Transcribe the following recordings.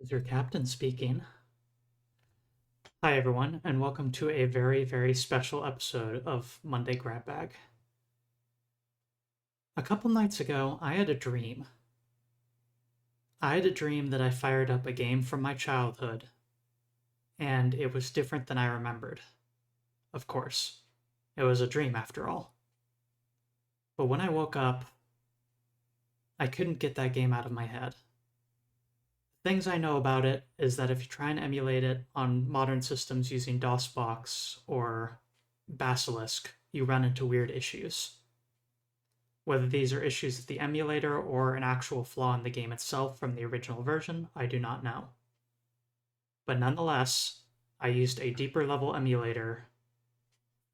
This is your captain speaking. Hi, everyone, and welcome to a very, very special episode of Monday Grab Bag. A couple nights ago, I had a dream. I had a dream that I fired up a game from my childhood, and it was different than I remembered. Of course, it was a dream after all. But when I woke up, I couldn't get that game out of my head. Things I know about it is that if you try and emulate it on modern systems using DOSBox or Basilisk, you run into weird issues. Whether these are issues with the emulator or an actual flaw in the game itself from the original version, I do not know. But nonetheless, I used a deeper level emulator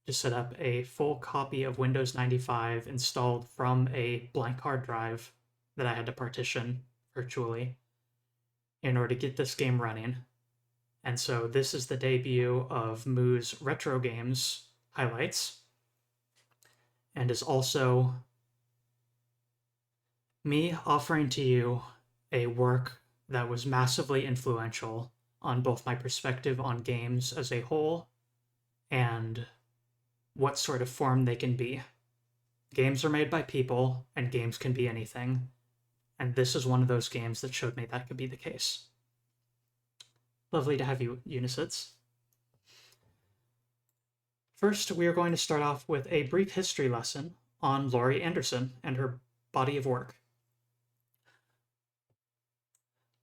to set up a full copy of Windows 95 installed from a blank hard drive that I had to partition virtually in order to get this game running. And so this is the debut of Moo's Retro Games highlights, and is also me offering to you a work that was massively influential on both my perspective on games as a whole and what sort of form they can be. Games are made by people, and games can be anything. And this is one of those games that showed me that could be the case. Lovely to have you, Unisits. First, we are going to start off with a brief history lesson on Laurie Anderson and her body of work.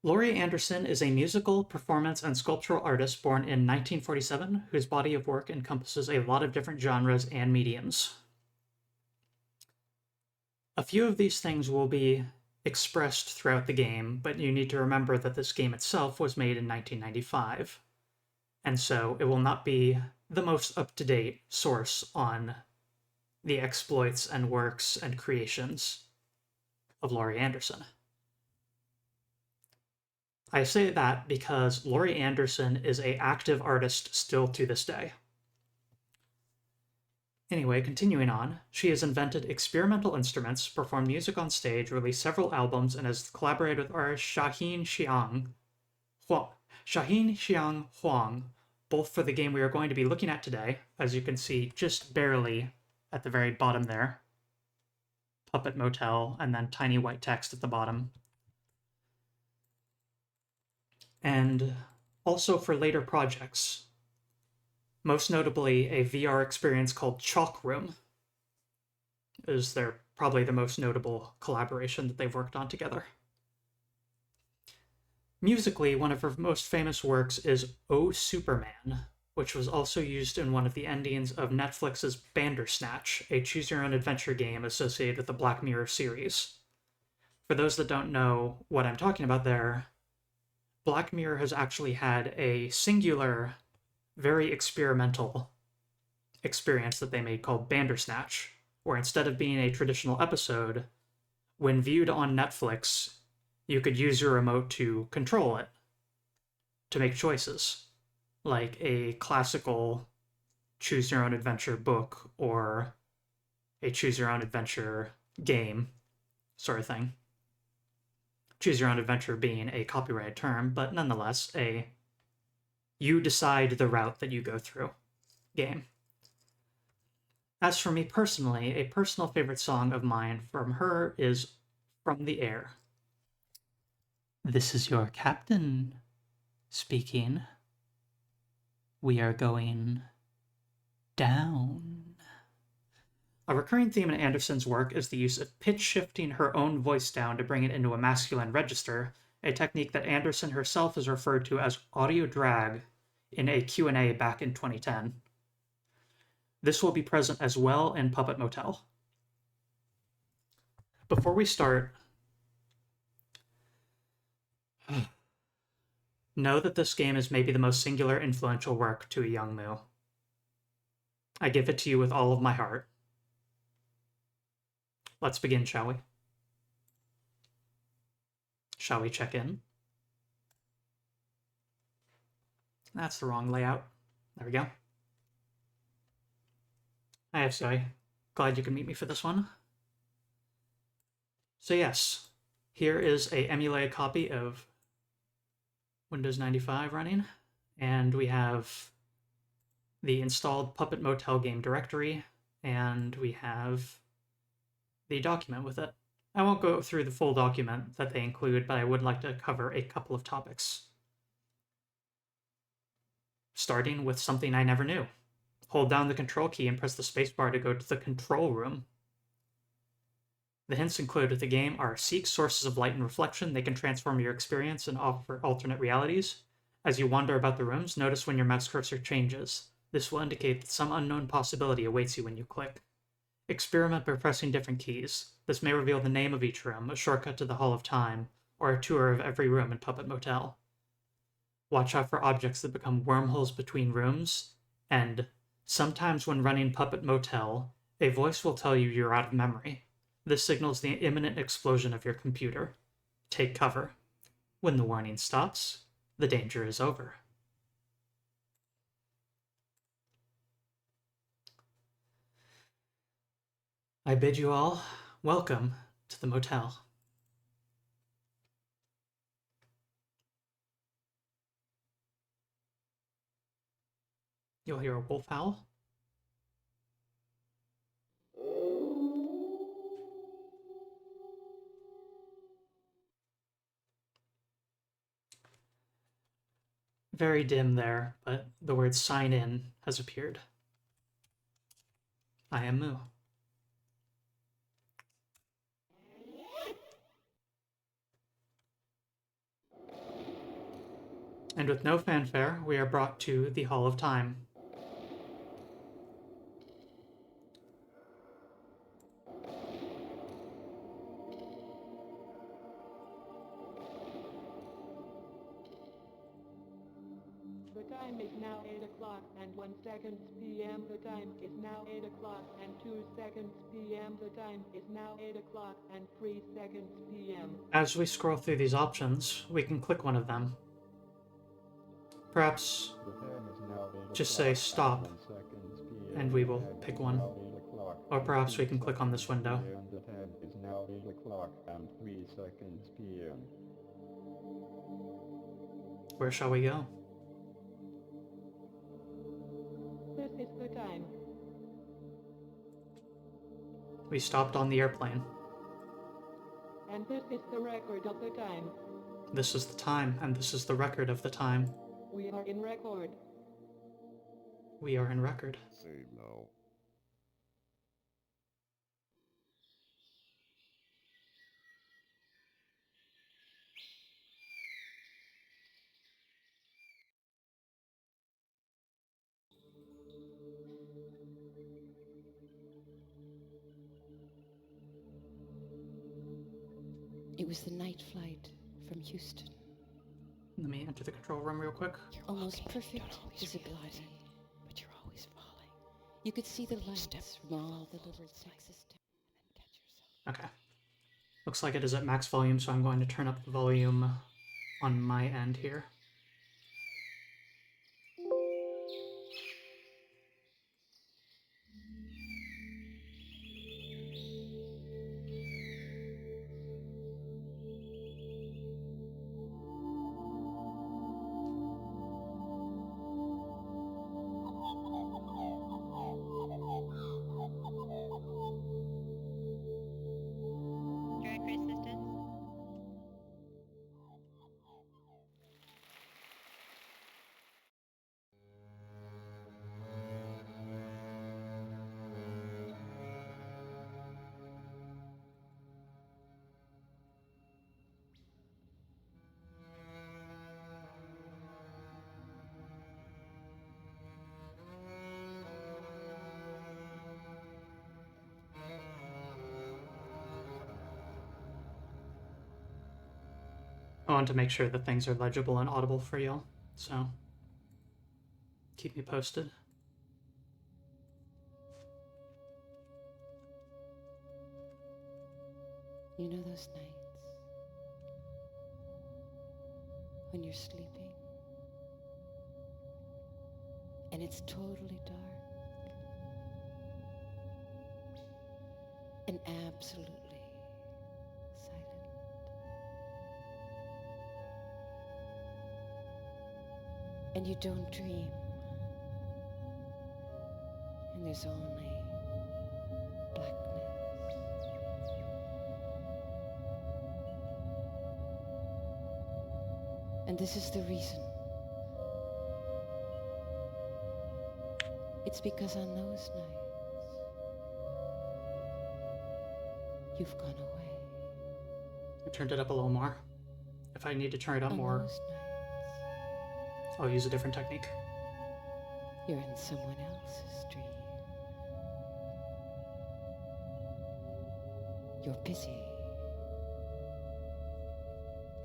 Laurie Anderson is a musical, performance, and sculptural artist born in 1947 whose body of work encompasses a lot of different genres and mediums. A few of these things will be expressed throughout the game, but you need to remember that this game itself was made in 1995, and so it will not be the most up-to-date source on the exploits and works and creations of Laurie Anderson. I say that because Laurie Anderson is an active artist still to this day. Anyway, continuing on, she has invented experimental instruments, performed music on stage, released several albums, and has collaborated with artist Shaheen Xiang Huang, both for the game we are going to be looking at today, as you can see just barely at the very bottom there, Puppet Motel, and then tiny white text at the bottom, and also for later projects, most notably a VR experience called Chalk Room is probably the most notable collaboration that they've worked on together. Musically, one of her most famous works is Oh Superman, which was also used in one of the endings of Netflix's Bandersnatch, a choose-your-own-adventure game associated with the Black Mirror series. For those that don't know what I'm talking about there, Black Mirror has actually had a singular, very experimental experience that they made called Bandersnatch, where instead of being a traditional episode, when viewed on Netflix, you could use your remote to control it, to make choices, like a classical choose your own adventure book or a choose your own adventure game sort of thing. Choose your own adventure being a copyrighted term, but nonetheless, you decide the route that you go through game. As for me personally, a personal favorite song of mine from her is From the Air. This is your captain speaking. We are going down. A recurring theme in Anderson's work is the use of pitch shifting her own voice down to bring it into a masculine register, a technique that Anderson herself has referred to as audio drag in a Q&A back in 2010. This will be present as well in Puppet Motel. Before we start, know that this game is maybe the most singular influential work to a young Moo. I give it to you with all of my heart. Let's begin, shall we? Shall we check in? That's the wrong layout. There we go. Hi, FCI. Glad you can meet me for this one. So yes, here is a emulated copy of Windows 95 running, and we have the installed Puppet Motel game directory, and we have the document with it. I won't go through the full document that they include, but I would like to cover a couple of topics. Starting with something I never knew. Hold down the control key and press the spacebar to go to the control room. The hints included with the game are seek sources of light and reflection. They can transform your experience and offer alternate realities. As you wander about the rooms, notice when your mouse cursor changes. This will indicate that some unknown possibility awaits you when you click. Experiment by pressing different keys. This may reveal the name of each room, a shortcut to the Hall of Time, or a tour of every room in Puppet Motel. Watch out for objects that become wormholes between rooms, and sometimes when running Puppet Motel, a voice will tell you you're out of memory. This signals the imminent explosion of your computer. Take cover. When the warning stops, the danger is over. I bid you all welcome to the motel. You'll hear a wolf howl. Very dim there, but the word sign in has appeared. I am Moo. And with no fanfare, we are brought to the Hall of Time. The time is now 8 o'clock and 1 second p.m. The time is now 8 o'clock and 2 seconds p.m. The time is now 8 o'clock and 3 seconds p.m. As we scroll through these options, we can click one of them. Perhaps just say stop, and we will pick one. Or perhaps we can click on this window. The time is now 8 o'clock and 3 seconds p.m. Where shall we go? This is the time. We stopped on the airplane. And this is the record of the time. This is the time, and this is the record of the time. We are in record. We are in record. Save now. It was the night flight from Houston. Let me enter the control room real quick. Almost perfect visibility. But you're always falling. You could see the lights from all the little sexes and then catch yourself. Okay. Looks like it is at max volume, so I'm going to turn up the volume on my end here. Director assistance. I want to make sure that things are legible and audible for y'all, so keep me posted. You know those nights when you're sleeping and it's totally dark and absolutely silent. and you don't dream. And there's only blackness. And this is the reason. It's because on those nights, you've gone away. I turned it up a little more. If I need to turn it up On more, those nights, I'll use a different technique. you're in someone else's dream. You're busy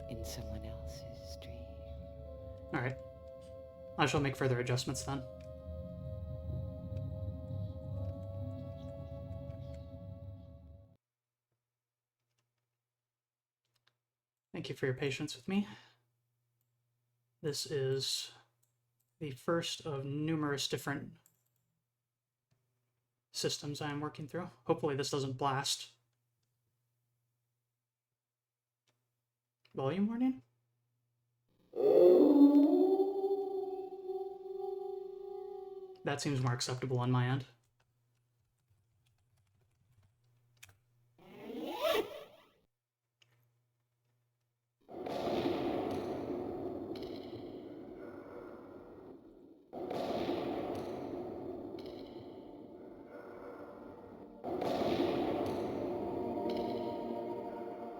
in someone else's dream. Alright. I shall make further adjustments then. Thank you for your patience with me. This is the first of numerous different systems I am working through. Hopefully this doesn't blast. Volume warning? That seems more acceptable on my end.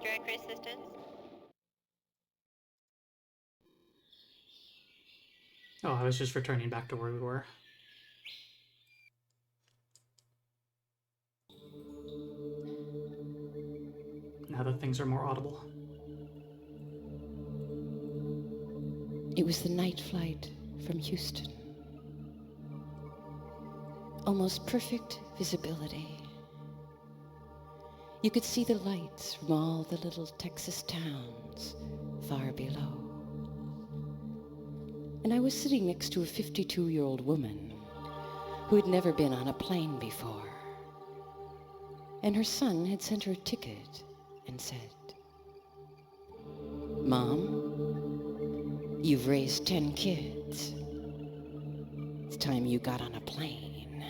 Direct resistance. Oh, I was just returning back to where we were. Now that things are more audible. It was the night flight from Houston. Almost perfect visibility. You could see the lights from all the little Texas towns far below. And I was sitting next to a 52-year-old woman who had never been on a plane before. And her son had sent her a ticket and said, "Mom, you've raised 10 kids. It's time you got on a plane."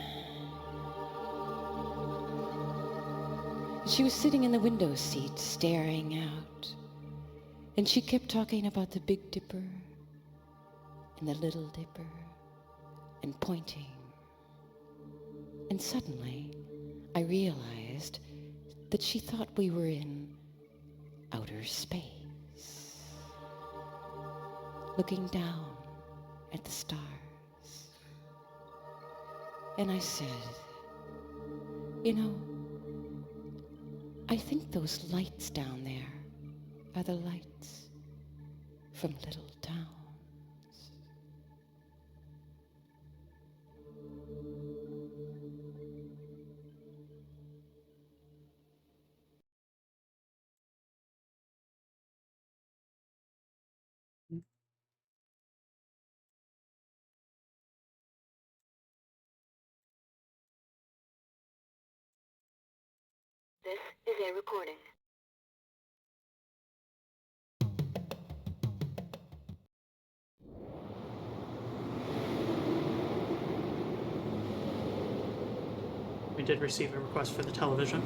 She was sitting in the window seat, staring out. And she kept talking about the Big Dipper and the Little Dipper and pointing. And suddenly, I realized that she thought we were in outer space, looking down at the stars. And I said, "You know, I think those lights down there are the lights from little towns." This is a recording. We did receive a request for the television.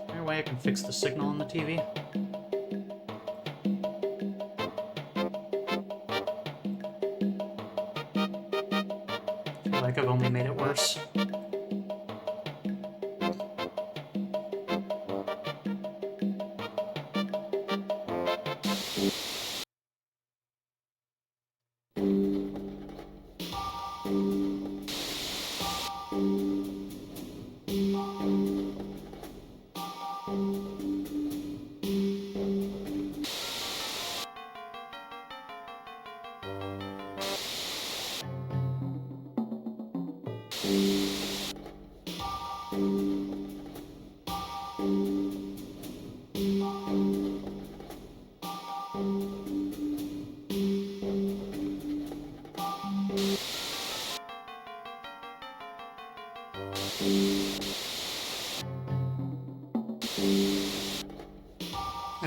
Is there a way I can fix the signal on the TV? I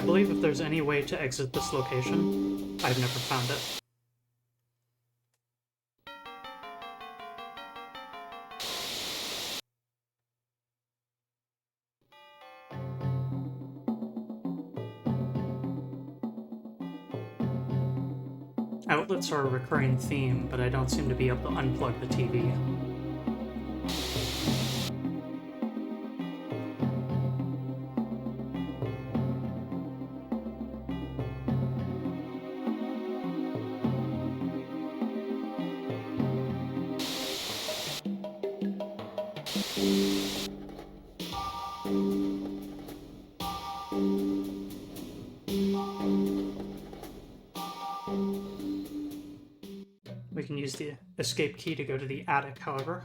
believe if there's any way to exit this location, I've never found it. Outlets are a recurring theme, but I don't seem to be able to unplug the TV. We can use the escape key to go to the attic, however.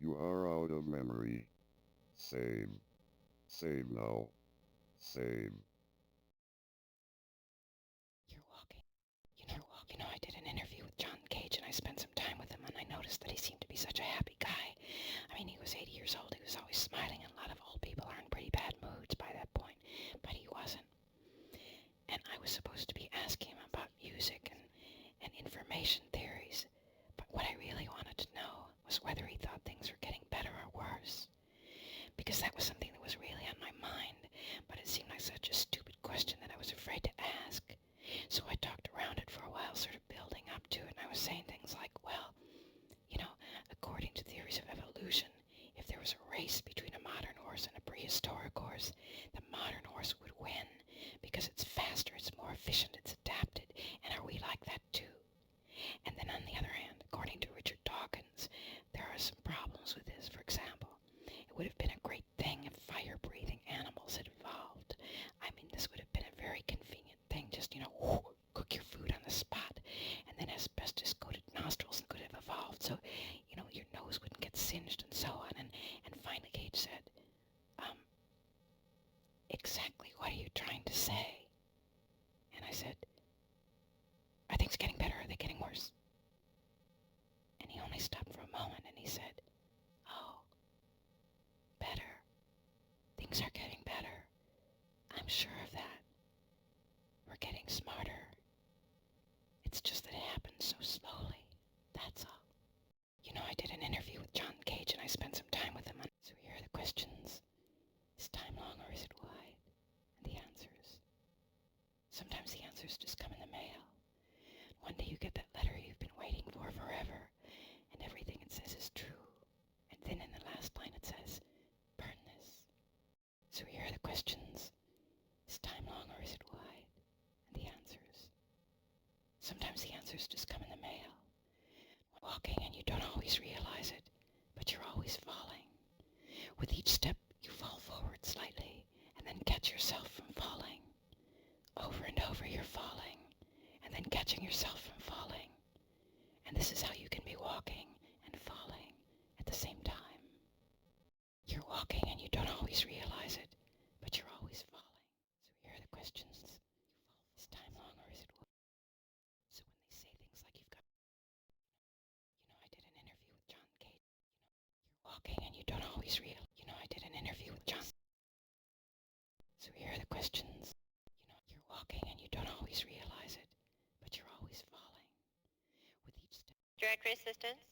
You are out of memory. Save. Save now. Save. You're walking. You know, I did an interview with John Cage and I spent some time with him and I noticed that he seemed to be such a happy guy. I mean, he was 80 years old, he was always smiling, and a lot of old people are in pretty bad moods by that point, but he wasn't. And I was supposed to be asking him about music and information theories, but what I really wanted to know was whether he thought things were getting better or worse. Because that was something that was really on my mind, but it seemed like such a stupid question that I was afraid to ask. So I talked around it for a while, sort of building up to it, and I was saying things like, well, you know, according to theories of evolution, if there was a race between a modern horse and a prehistoric horse, the modern horse would win because it's faster, it's more efficient, it's adapted, and are we like that too? And then on the other hand, according to Richard Dawkins, there are some problems with this. For example, it would have been a great thing if fire-breathing animals had evolved. I mean, this would have been a very convenient thing, just, cook your food on the spot, and then asbestos-coated nostrils could have evolved, so, your nose wouldn't get singed and so on. And finally Cage said, exactly what are you trying to say? And I said, are things getting better, or are they getting worse? And he only stopped for a moment, and he said, oh, better. Things are getting better. I'm sure of that. We're getting smarter. It's just that it happens so slowly. That's all. I did an interview with John Cage and I spent some time with him. So here are the questions. Is time long or is it wide? And the answers. Sometimes the answers just come in the mail. One day you get that letter you've been waiting for forever, and everything it says is true. And then in the last line it says, burn this. So here are the questions. Is time long or is it wide? And the answers. Sometimes the answers just come in the mail. Walking and you don't always realize it, but you're always falling. With each step you fall forward slightly and then catch yourself from falling. Over and over you're falling and then catching yourself from falling. And this is how you can be walking and falling at the same time. You're walking and you don't always realize it, but you're always falling. So here are the questions. Is time long or is it wide? So when they say things like you've got... I did an interview with John Cage. You're walking and you don't always realize... I did an interview with John... So here are the questions. You're walking and you don't always realize it, but you're always falling. With each step... Directory assistance.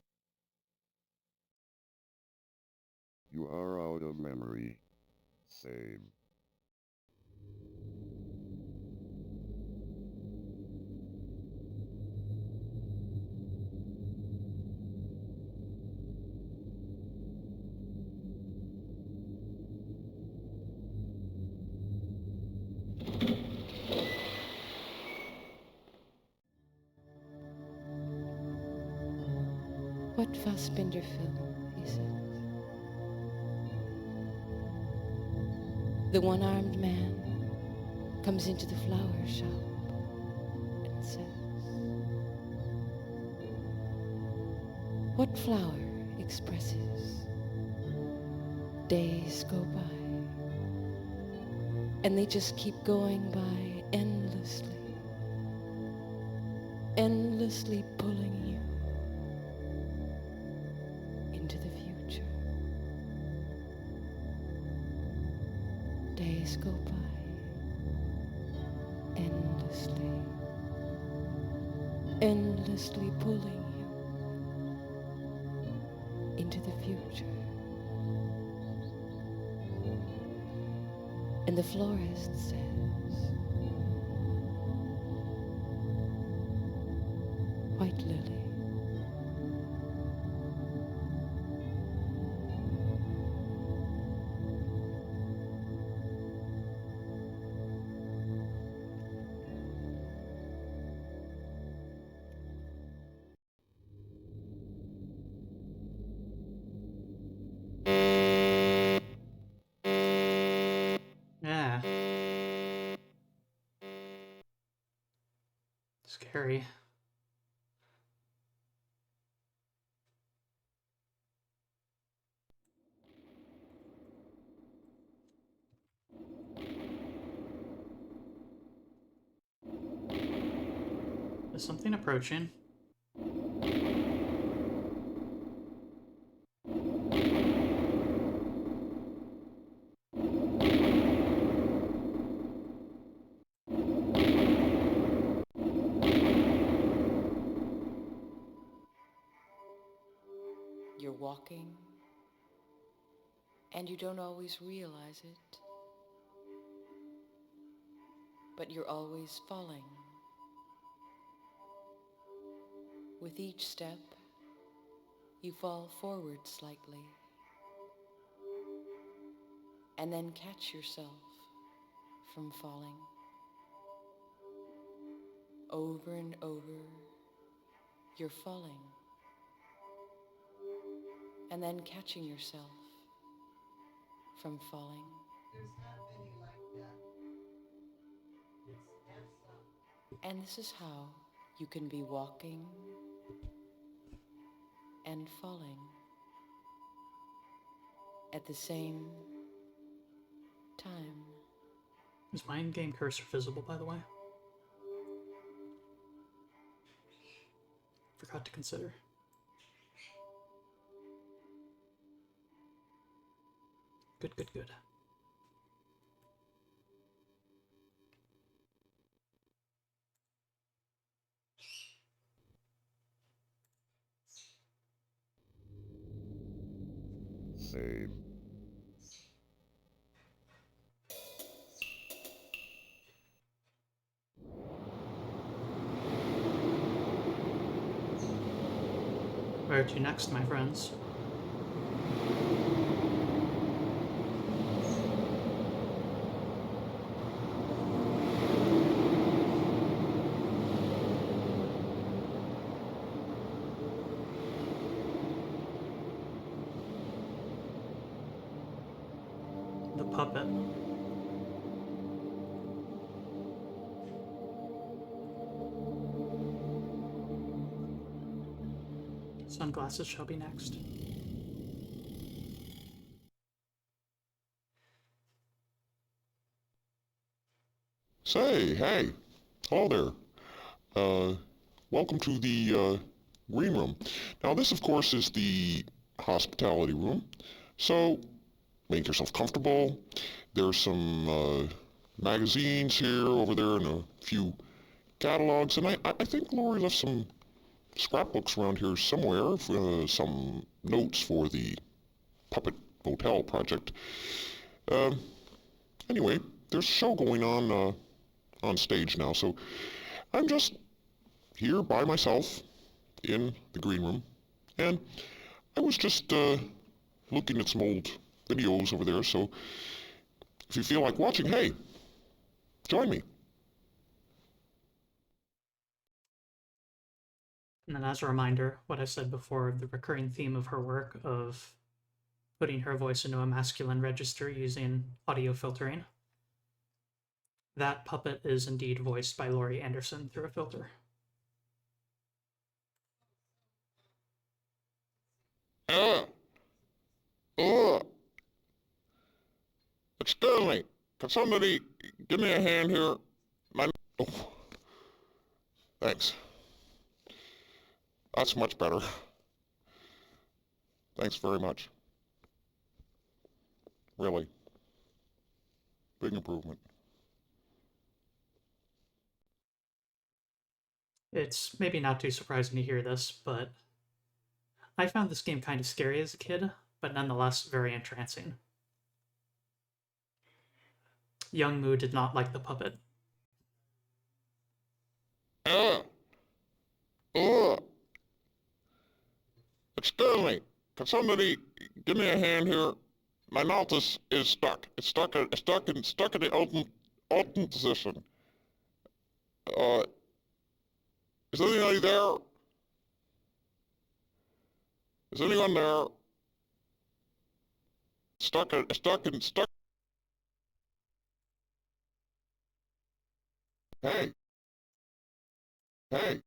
You are out of memory. Save. What Fassbinder film, he says. The one-armed man comes into the flower shop and says, what flower expresses? Days go by, and they just keep going by endlessly, endlessly pulling you into the future. Days go by, endlessly, endlessly pulling you into the future. And the florist says, white lily. Yeah. Scary. Is something approaching? You're walking, and you don't always realize it, but you're always falling. With each step, you fall forward slightly, and then catch yourself from falling. Over and over, you're falling, and then catching yourself from falling. And this is how you can be walking and falling at the same time. Is my in-game cursor visible, by the way? Forgot to consider. Good, good, good. Save. Where to next, my friends? The puppet. Sunglasses shall be next. Say, hey, hello there. Welcome to the green room. Now this, of course, is the hospitality room, so make yourself comfortable. There's some magazines here, over there, and a few catalogs, and I think Laurie left some scrapbooks around here somewhere, some notes for the Puppet Motel project. Anyway, there's a show going on stage now, so I'm just here by myself in the green room, and I was just looking at some old videos over there, so if you feel like watching, hey, join me. And then as a reminder, what I said before, the recurring theme of her work of putting her voice into a masculine register using audio filtering. That puppet is indeed voiced by Laurie Anderson through a filter. Excuse me. Can somebody give me a hand here? Oh, thanks. That's much better. Thanks very much. Really. Big improvement. It's maybe not too surprising to hear this, but I found this game kind of scary as a kid, but nonetheless very entrancing. Young Moo did not like the puppet. Excuse me. Can somebody give me a hand here? My mouth is stuck. It's stuck in the open position. Uh, is anybody there? Is anyone there? Stuck. Hey. Hey.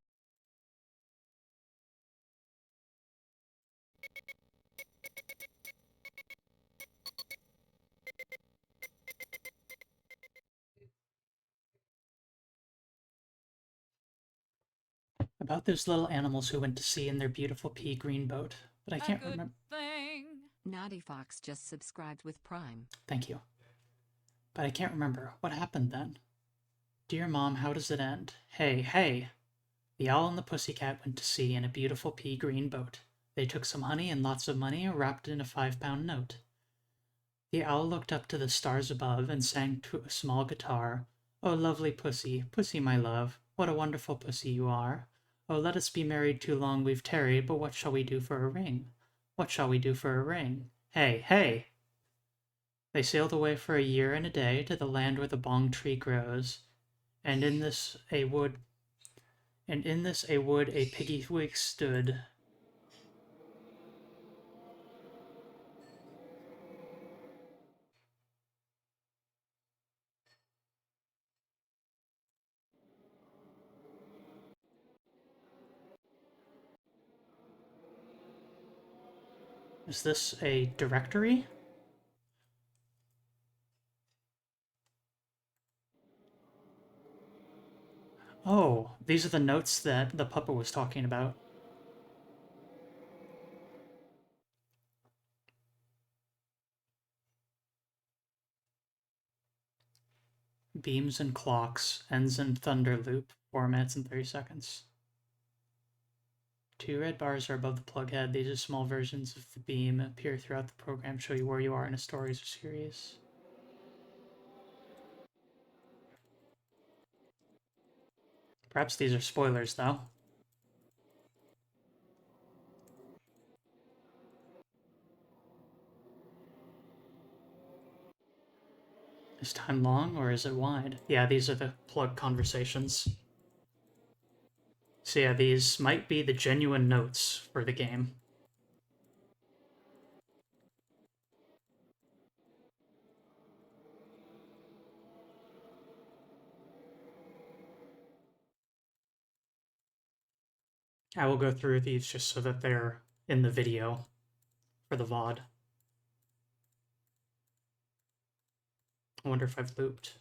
About those little animals who went to sea in their beautiful pea green boat, but I can't remember. Naughty Fox just subscribed with Prime. Thank you. But I can't remember. What happened then? Dear Mom, how does it end? Hey, hey! The owl and the pussycat went to sea in a beautiful pea green boat. They took some honey and lots of money and wrapped it in a 5-pound note. The owl looked up to the stars above and sang to a small guitar, "Oh, lovely pussy, pussy my love, what a wonderful pussy you are. Oh, let us be married too long we've tarried, but what shall we do for a ring? What shall we do for a ring? Hey, hey!" They sailed away for a year and a day to the land where the bong tree grows, and in this a wood a piggy wig stood. Is this a directory? Oh, these are the notes that the puppet was talking about. Beams and clocks, ends in thunder loop, 4 minutes and 30 seconds. 2 red bars are above the plug head. These are small versions of the beam, appear throughout the program, show you where you are in a story or series. Perhaps these are spoilers, though. Is time long or is it wide? Yeah, these are the plug conversations. So yeah, these might be the genuine notes for the game. I will go through these just so that they're in the video for the VOD. I wonder if I've looped.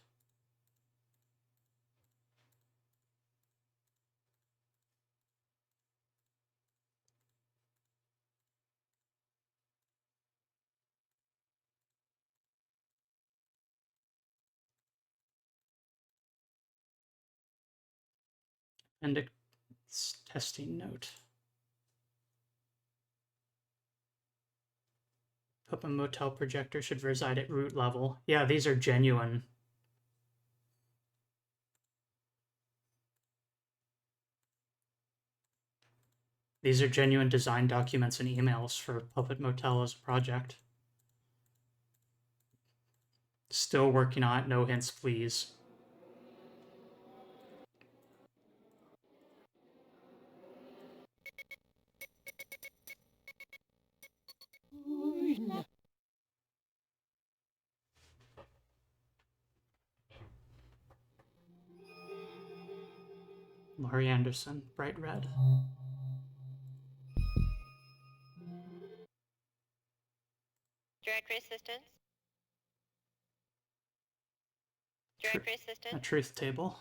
And a testing note. Puppet Motel projector should reside at root level. Yeah, these are genuine. These are genuine design documents and emails for Puppet Motel as a project. Still working on it, no hints, please. Laurie Anderson, bright red. Directory assistance. Tru- Directory a assistance. truth table.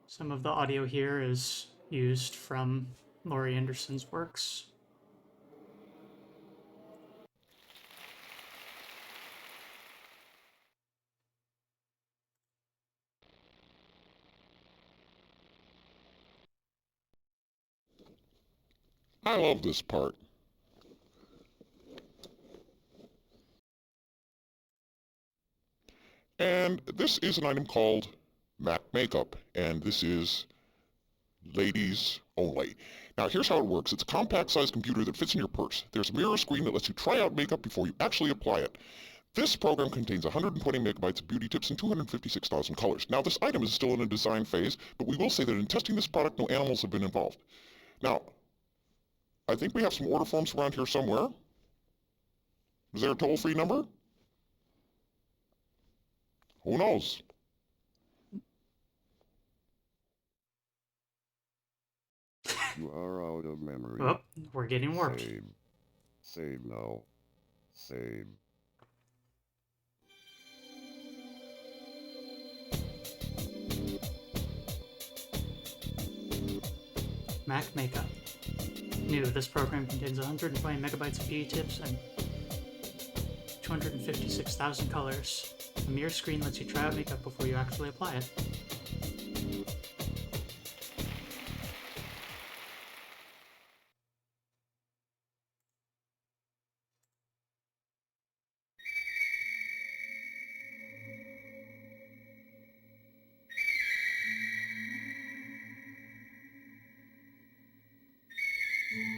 Some of the audio here is used from Laurie Anderson's works. I love this part. And this is an item called Mac Makeup, and this is ladies only. Now here's how it works. It's a compact-sized computer that fits in your purse. There's a mirror screen that lets you try out makeup before you actually apply it. This program contains 120 megabytes of beauty tips and 256,000 colors. Now this item is still in a design phase, but we will say that in testing this product, no animals have been involved. Now, I think we have some order forms around here somewhere. Is there a toll-free number? Who knows? You are out of memory. Oh, we're getting warped. Save. Save now. Save. Mac Makeup. New, this program contains 120 megabytes of beauty tips and 256,000 colors. A mirror screen lets you try out makeup before you actually apply it.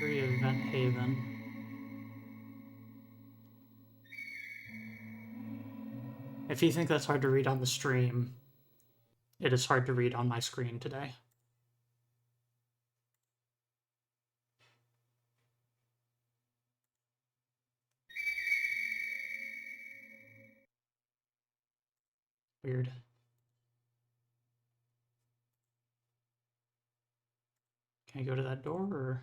Free Event Haven. If you think that's hard to read on the stream, it is hard to read on my screen today. Weird. Can I go to that door or?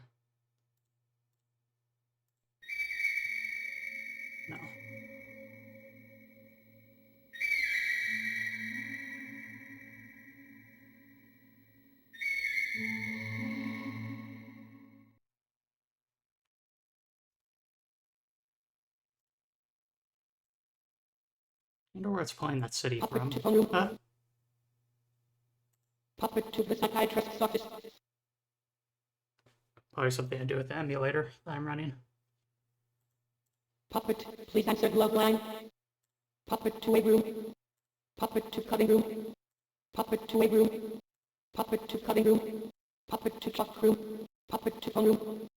No. I wonder where it's pulling that city from. Puppet to the psychiatrist's office. Probably something to do with the emulator that I'm running. Puppet, please answer glove line. Puppet to a room. Puppet to cutting room. Puppet to a room. Puppet to cutting room. Puppet to clock room. Puppet to phone room.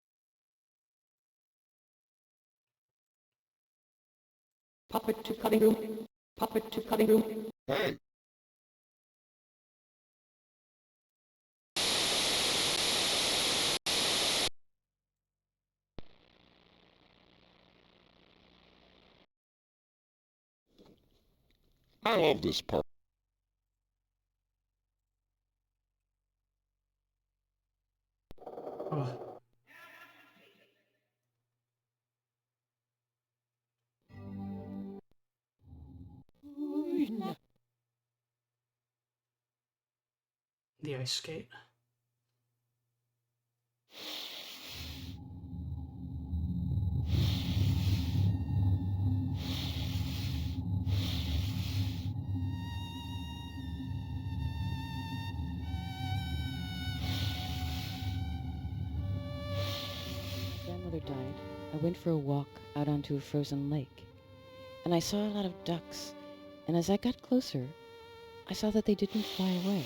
Puppet to cutting room. Puppet to cutting room. Hey! I love this part. Oh. The ice skate. Grandmother died. I went for a walk out onto a frozen lake, and I saw a lot of ducks, and as I got closer, I saw that they didn't fly away.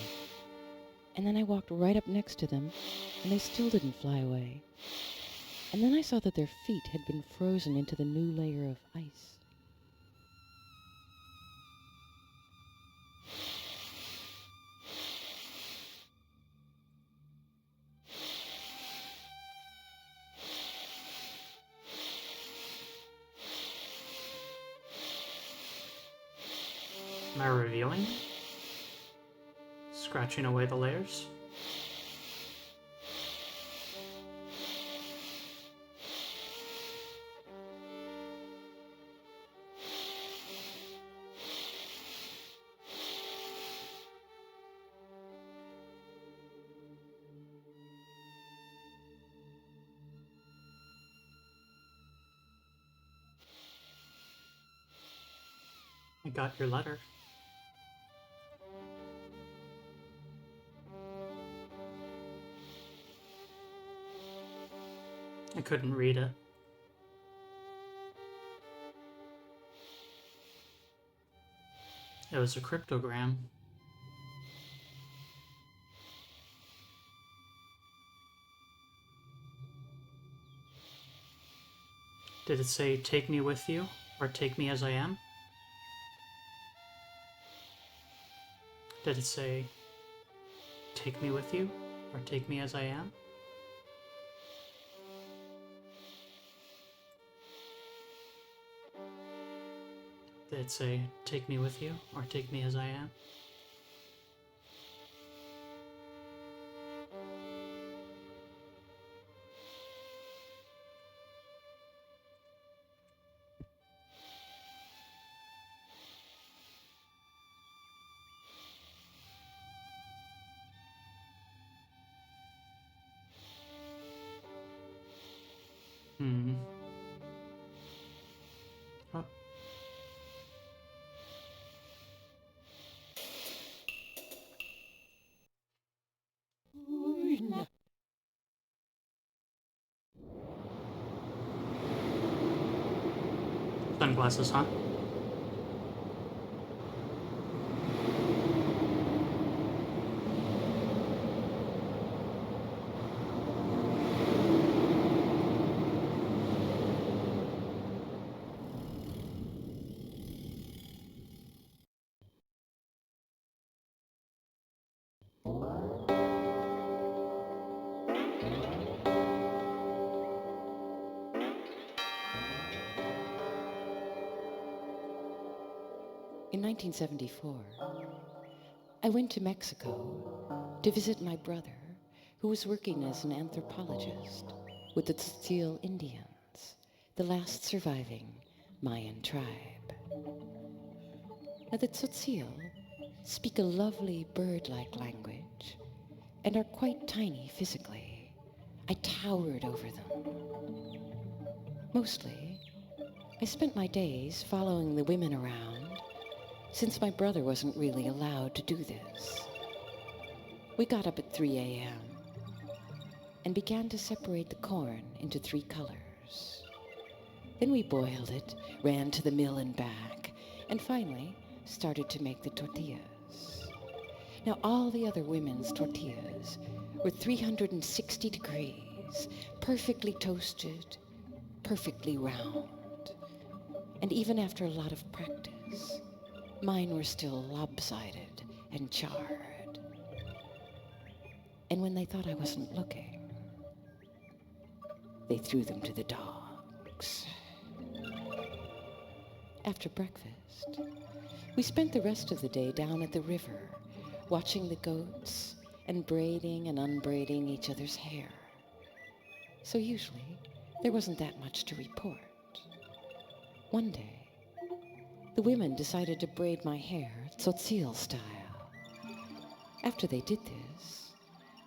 And then I walked right up next to them, and they still didn't fly away. And then I saw that their feet had been frozen into the new layer of ice. Am I revealing? Scratching away the layers? I got your letter. I couldn't read it. It was a cryptogram. Did it say, "Take me with you," or "Take me as I am"? Did it say, "Take me with you," or "Take me as I am"? Did it say, "Take me with you," or "Take me as I am"? Oh. Sunglasses, huh? In 1974, I went to Mexico to visit my brother, who was working as an anthropologist with the Tzotzil Indians, the last surviving Mayan tribe. Now, the Tzotzil speak a lovely bird-like language and are quite tiny physically. I towered over them. Mostly, I spent my days following the women around, since my brother wasn't really allowed to do this. We got up at 3 a.m. and began to separate the corn into 3 colors. Then we boiled it, ran to the mill and back, and finally started to make the tortillas. Now, all the other women's tortillas were 360 degrees, perfectly toasted, perfectly round. And even after a lot of practice, mine were still lopsided and charred. And when they thought I wasn't looking, they threw them to the dogs. After breakfast, we spent the rest of the day down at the river, watching the goats and braiding and unbraiding each other's hair. So usually, there wasn't that much to report. One day, the women decided to braid my hair Tzotzil style. After they did this,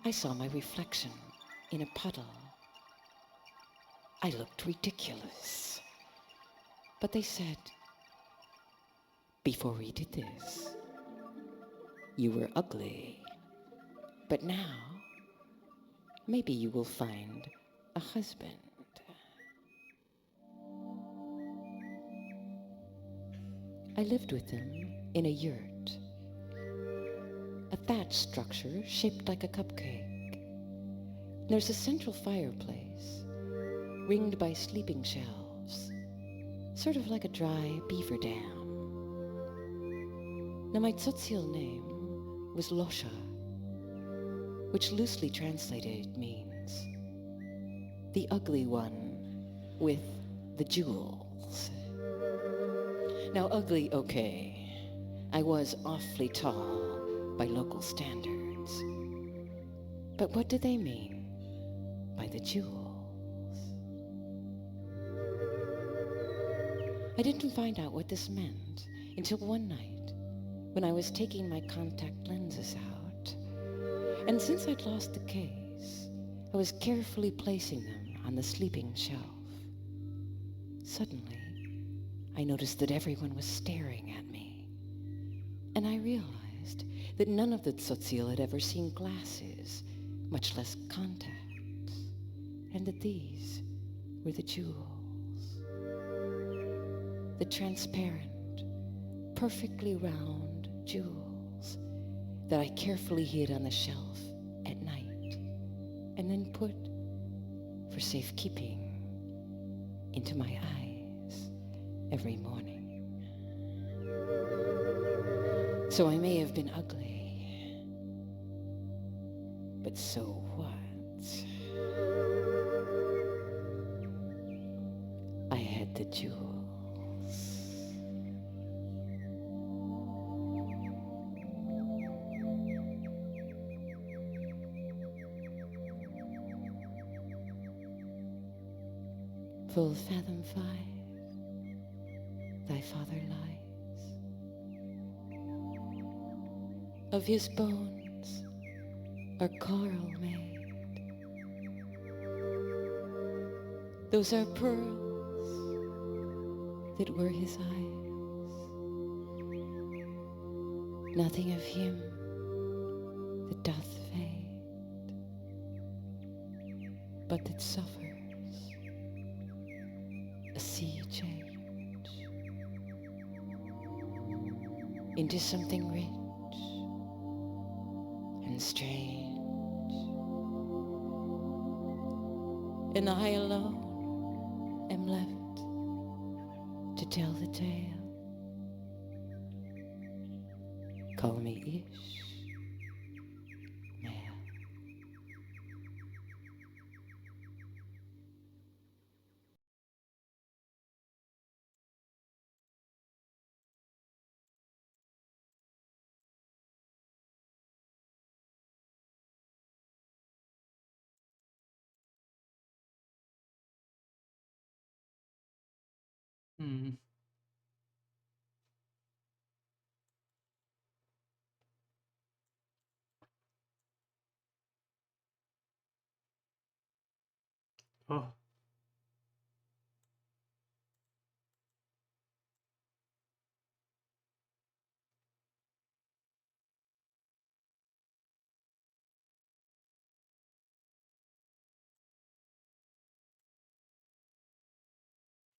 I saw my reflection in a puddle. I looked ridiculous. But they said, "Before we did this, you were ugly. But now, maybe you will find a husband." I lived with them in a yurt, a thatched structure shaped like a cupcake. There's a central fireplace, ringed by sleeping shelves, sort of like a dry beaver dam. Now, my Tzotzil name was Losha, which loosely translated means the ugly one with the jewels. Now, ugly, okay, I was awfully tall by local standards. But what did they mean by the jewels? I didn't find out what this meant until one night when I was taking my contact lenses out. And since I'd lost the case, I was carefully placing them on the sleeping shelf. Suddenly, I noticed that everyone was staring at me. And I realized that none of the tzotzil had ever seen glasses, much less contacts, and that these were the jewels. The transparent, perfectly round jewels that I carefully hid on the shelf at night and then put, for safekeeping, into my eyes every morning. So I may have been ugly, but so what? I had the jewels. Full fathom 5, thy father lies. Of his bones are coral made. Those are pearls that were his eyes. Nothing of him that doth fade, but that suffers a sea change into something rich and strange. And I alone am left to tell the tale. Call me Ishmael. Hmm. Oh.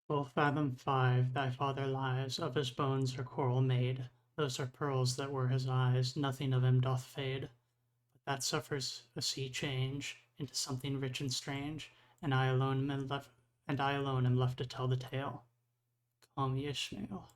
Full fathom 5, thy father lies, of his bones are coral made. Those are pearls that were his eyes, nothing of him doth fade. But that suffers a sea change into something rich and strange, and I alone am left to tell the tale. Call me Ishmael.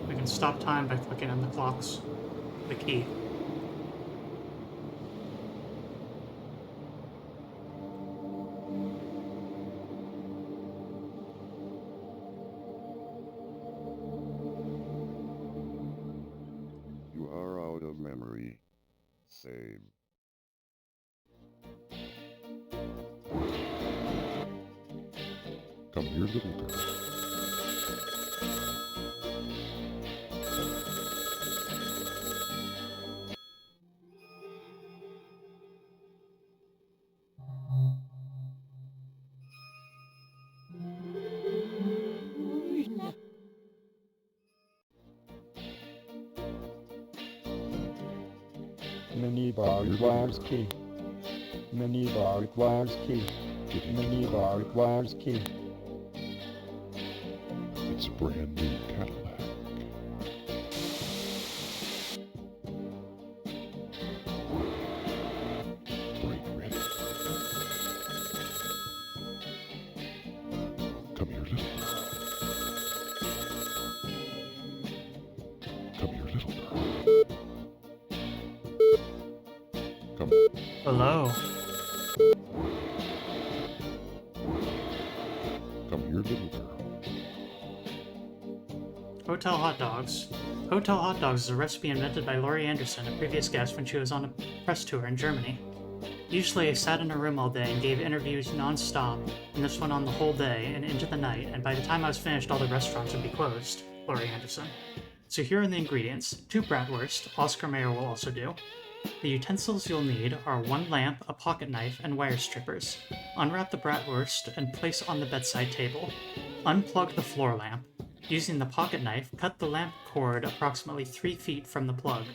We can stop time by clicking on the clocks, the key. You are out of memory. Save. Come here, little girl. Mini bar requires key. Mini bar requires key. Mini bar requires key. It's a brand new Cadillac. Hello. Come here, little girl. Hotel hot dogs. Hotel hot dogs is a recipe invented by Laurie Anderson, a previous guest when she was on a press tour in Germany. Usually I sat in a room all day and gave interviews non-stop, and this went on the whole day and into the night, and by the time I was finished all the restaurants would be closed. Laurie Anderson. So here are the ingredients. 2 bratwurst, Oscar Mayer will also do. The utensils you'll need are 1 lamp, a pocket knife, and wire strippers. Unwrap the bratwurst and place on the bedside table. Unplug the floor lamp. Using the pocket knife, cut the lamp cord approximately 3 feet from the plug.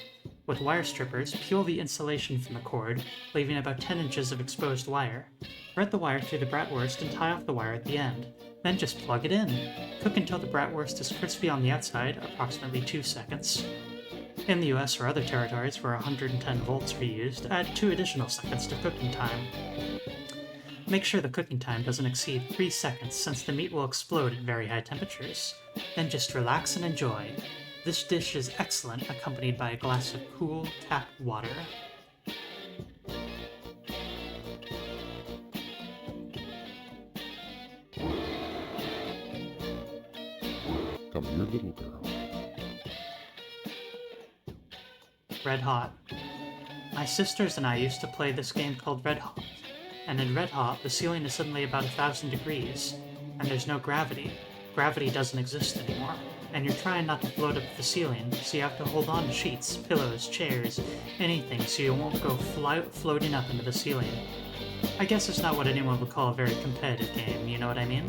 With wire strippers, peel the insulation from the cord, leaving about 10 inches of exposed wire. Thread the wire through the bratwurst and tie off the wire at the end. Then just plug it in. Cook until the bratwurst is crispy on the outside, approximately 2 seconds. In the US or other territories where 110 volts are used, add 2 additional seconds to cooking time. Make sure the cooking time doesn't exceed 3 seconds since the meat will explode at very high temperatures. Then just relax and enjoy. This dish is excellent accompanied by a glass of cool tap water. Come here, little girl. Red Hot. My sisters and I used to play this game called Red Hot, and in Red Hot, the ceiling is suddenly about 1,000 degrees, and there's no gravity. Gravity doesn't exist anymore, and you're trying not to float up the ceiling, so you have to hold on to sheets, pillows, chairs, anything so you won't go floating up into the ceiling. I guess it's not what anyone would call a very competitive game, you know what I mean?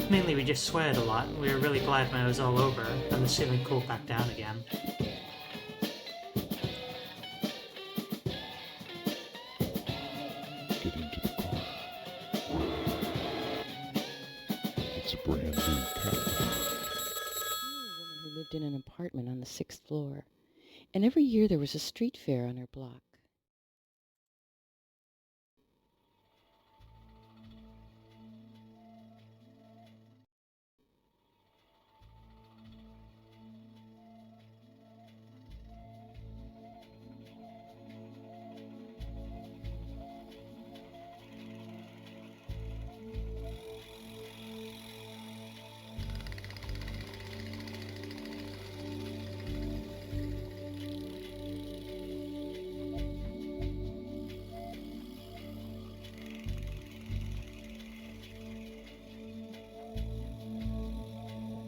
Mainly we just sweated a lot, and we were really glad when it was all over, and the ceiling cooled back down again. Get into the car. It's a brand new Cadillac. I knew a woman who lived in an apartment on the 6th floor, and every year there was a street fair on her block.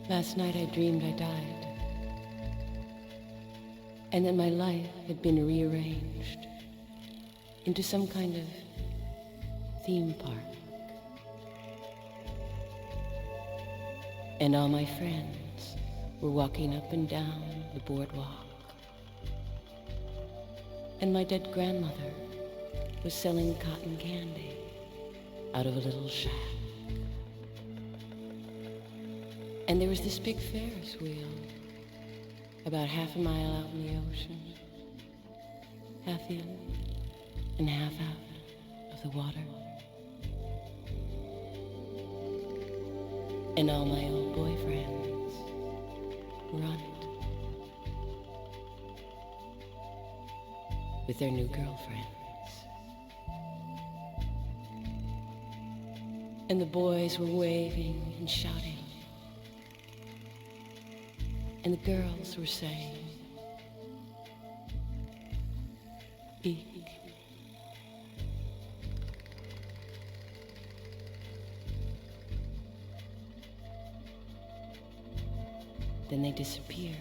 Last night I dreamed I died, and that my life had been rearranged into some kind of theme park. And all my friends were walking up and down the boardwalk. And my dead grandmother was selling cotton candy out of a little shack. And there was this big Ferris wheel, about half a mile out in the ocean, half in and half out of the water. And all my old boyfriends were on it, with their new girlfriends. And the boys were waving and shouting. And the girls were saying, eek. Then they disappeared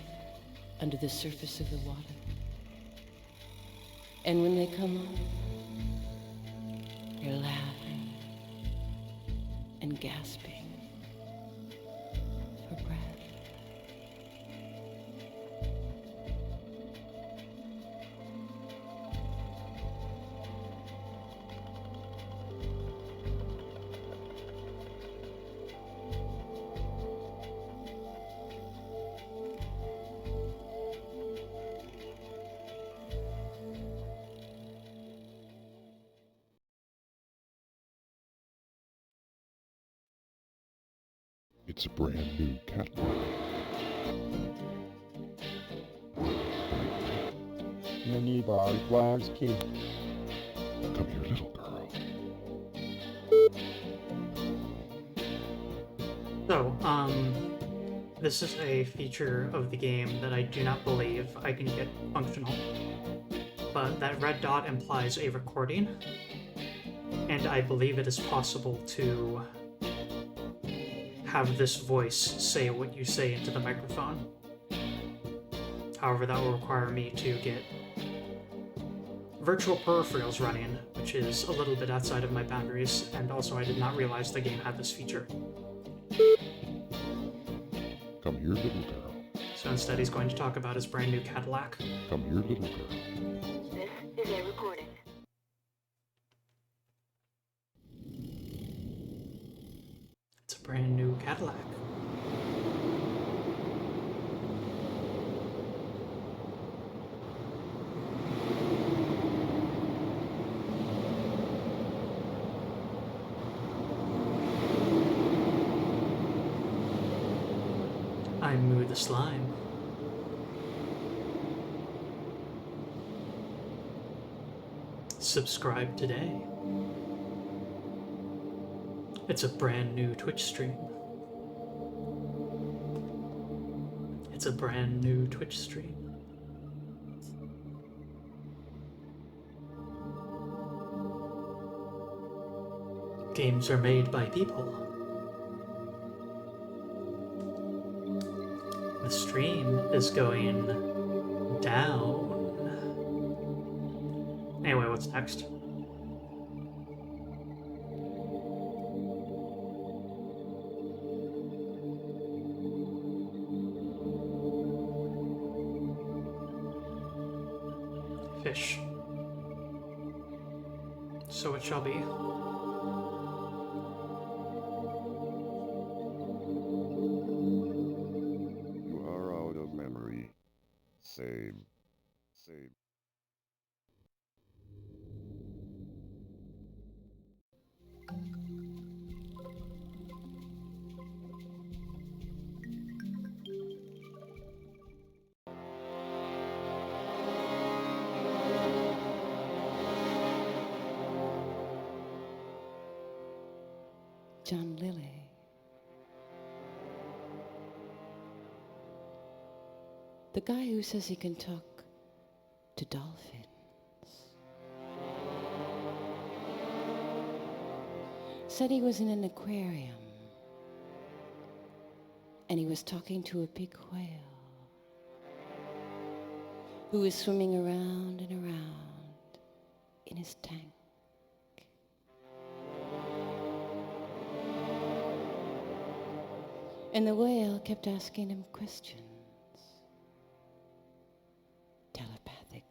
under the surface of the water. And when they come up, they're laughing and gasping for breath. It's a brand new Cadillac. Minibar Flags Key. Come here, little girl. So, this is a feature of the game that I do not believe I can get functional. But that red dot implies a recording, and I believe it is possible to have this voice say what you say into the microphone. However, that will require me to get virtual peripherals running, which is a little bit outside of my boundaries, and also I did not realize the game had this feature. Come here, little girl. So instead he's going to talk about his brand new Cadillac. Come here, little girl. This is a recording. It's a brand new Cadillac. I'm Moo the Slime. Subscribe today. It's a brand new Twitch stream. It's a brand new Twitch stream. Games are made by people. The stream is going down. Anyway, what's next? Fish. So it shall be. Save. Save. John Lilly. The guy who says he can talk to dolphins. Said he was in an aquarium and he was talking to a big whale who was swimming around and around in his tank. And the whale kept asking him questions. Telepathically.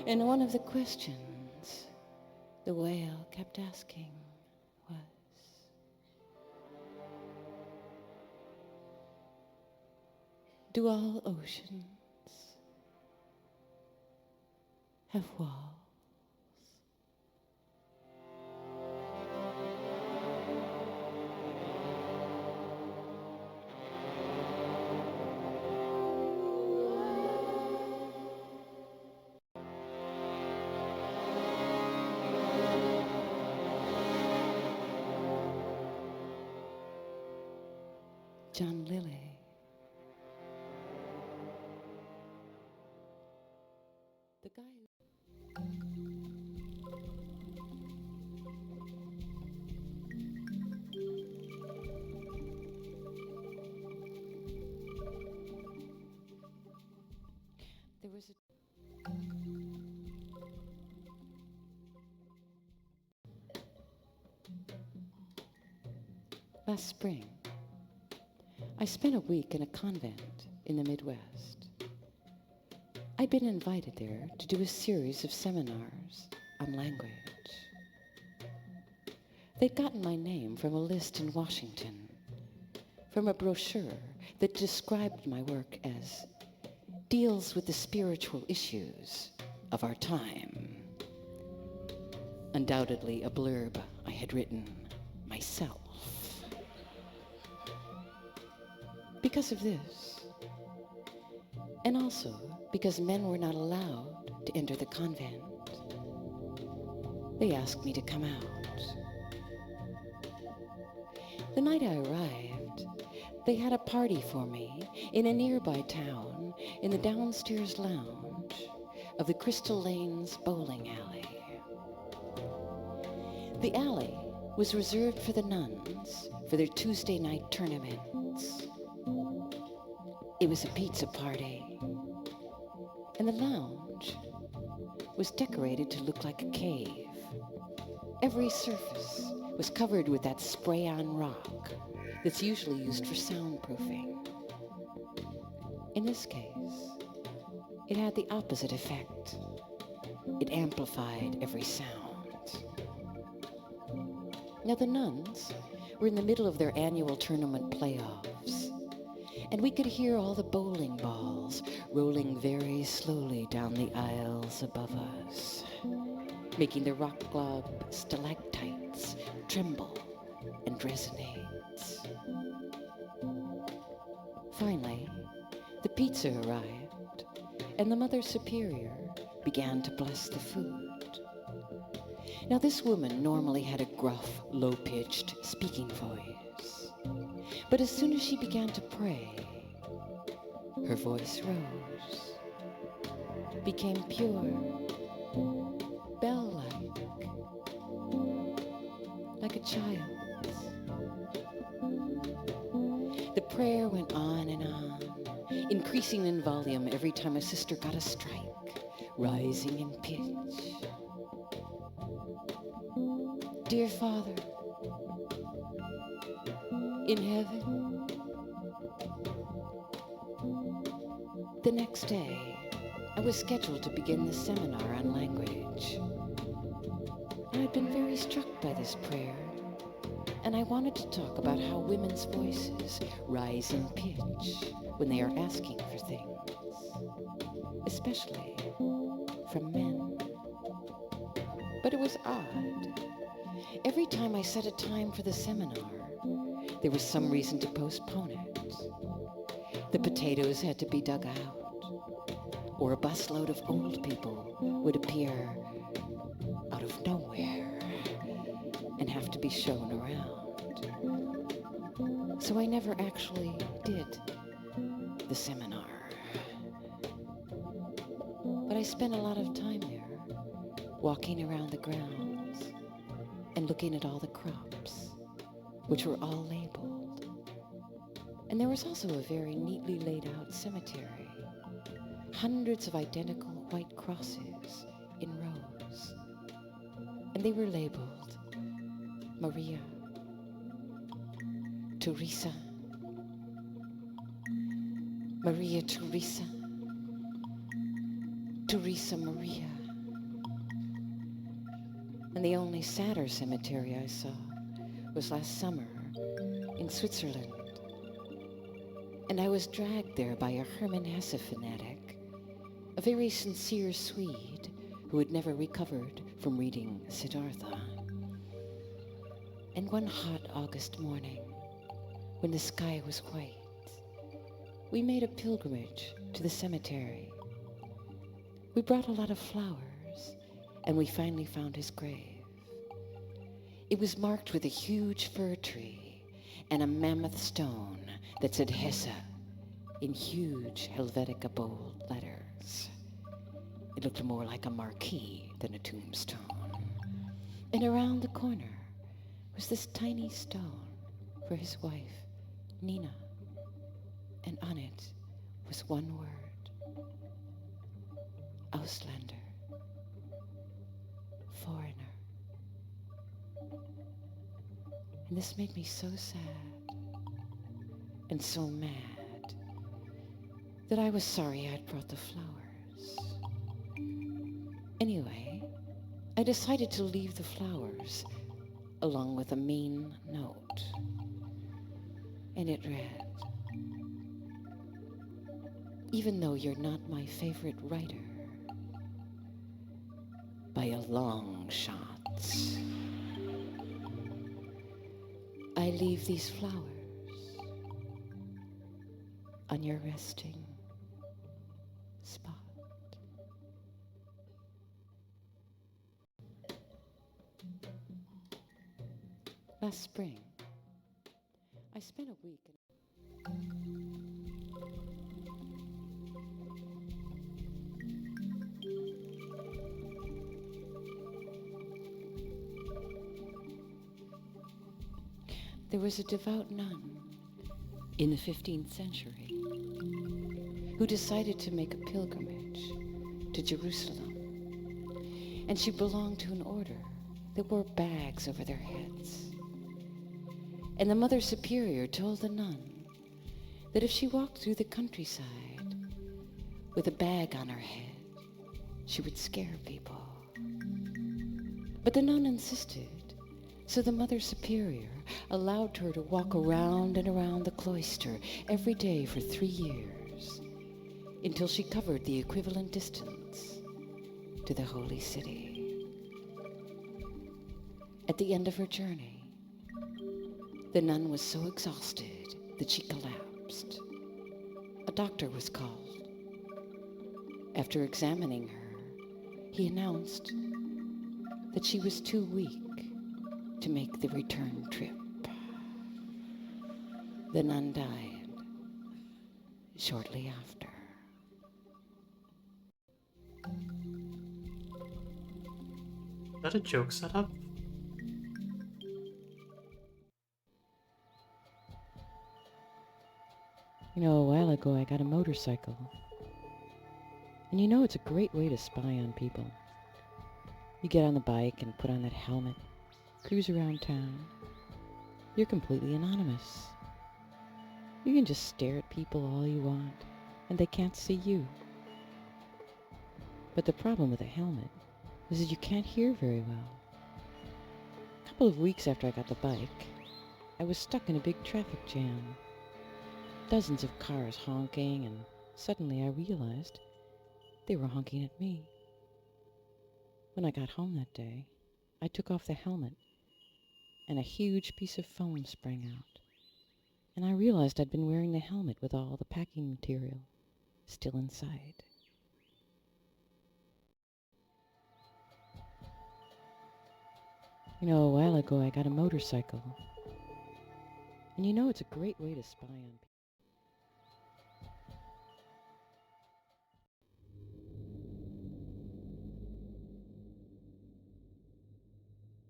And one of the questions the whale kept asking was, do all oceans have walls? John Lilly. The guy there was a last spring I spent a week in a convent in the Midwest. I'd been invited there to do a series of seminars on language. They'd gotten my name from a list in Washington, from a brochure that described my work as deals with the spiritual issues of our time. Undoubtedly a blurb I had written myself. Because of this, and also because men were not allowed to enter the convent. They asked me to come out. The night I arrived, they had a party for me in a nearby town in the downstairs lounge of the Crystal Lanes bowling alley. The alley was reserved for the nuns for their Tuesday night tournaments. It was a pizza party, and the lounge was decorated to look like a cave. Every surface was covered with that spray-on rock that's usually used for soundproofing. In this case, it had the opposite effect. It amplified every sound. Now the nuns were in the middle of their annual tournament playoffs, and we could hear all the bowling balls rolling very slowly down the aisles above us, making the rock glob stalactites tremble and resonate. Finally, the pizza arrived, and the Mother Superior began to bless the food. Now, this woman normally had a gruff, low-pitched speaking voice, but as soon as she began to pray, her voice rose, became pure, bell-like, like a child's. The prayer went on and on, increasing in volume every time a sister got a strike, rising in pitch. Dear Father, in heaven. The next day, I was scheduled to begin the seminar on language. I had been very struck by this prayer, and I wanted to talk about how women's voices rise in pitch when they are asking for things, especially from men. But it was odd. Every time I set a time for the seminar, there was some reason to postpone it. The potatoes had to be dug out, or a busload of old people would appear out of nowhere and have to be shown around. So I never actually did the seminar. But I spent a lot of time there, walking around the grounds and looking at all the crops, which were all labeled. And there was also a very neatly laid out cemetery, hundreds of identical white crosses in rows. And they were labeled Maria, Teresa, Maria Teresa, Teresa Maria. And the only sadder cemetery I saw was last summer in Switzerland. And I was dragged there by a Hermann Hesse fanatic, a very sincere Swede who had never recovered from reading Siddhartha. And one hot August morning, when the sky was white, we made a pilgrimage to the cemetery. We brought a lot of flowers, and we finally found his grave. It was marked with a huge fir tree and a mammoth stone that said Hesse in huge Helvetica bold letters. It looked more like a marquee than a tombstone. And around the corner was this tiny stone for his wife, Nina. And on it was one word: Ausländer, foreigner. And this made me so sad and so mad that I was sorry I'd brought the flowers. Anyway, I decided to leave the flowers along with a mean note. And it read, "Even though you're not my favorite writer, by a long shot, I leave these flowers on your resting spot. Last spring, I spent a week. There was a devout nun in the 15th century who decided to make a pilgrimage to Jerusalem. And she belonged to an order that wore bags over their heads. And the Mother Superior told the nun that if she walked through the countryside with a bag on her head, she would scare people. But the nun insisted, so the Mother Superior allowed her to walk around and around the cloister every day for 3 years, until she covered the equivalent distance to the holy city. At the end of her journey, the nun was so exhausted that she collapsed. A doctor was called. After examining her, he announced that she was too weak to make the return trip. The nun died shortly after. Is that a joke setup? You know, a while ago I got a motorcycle. And you know it's a great way to spy on people. You get on the bike and put on that helmet, cruise around town. You're completely anonymous. You can just stare at people all you want, and they can't see you. But the problem with a helmet is that you can't hear very well. A couple of weeks after I got the bike, I was stuck in a big traffic jam. Dozens of cars honking, and suddenly I realized they were honking at me. When I got home that day, I took off the helmet, and a huge piece of foam sprang out. And I realized I'd been wearing the helmet with all the packing material still inside. You know, a while ago I got a motorcycle. And you know it's a great way to spy on people.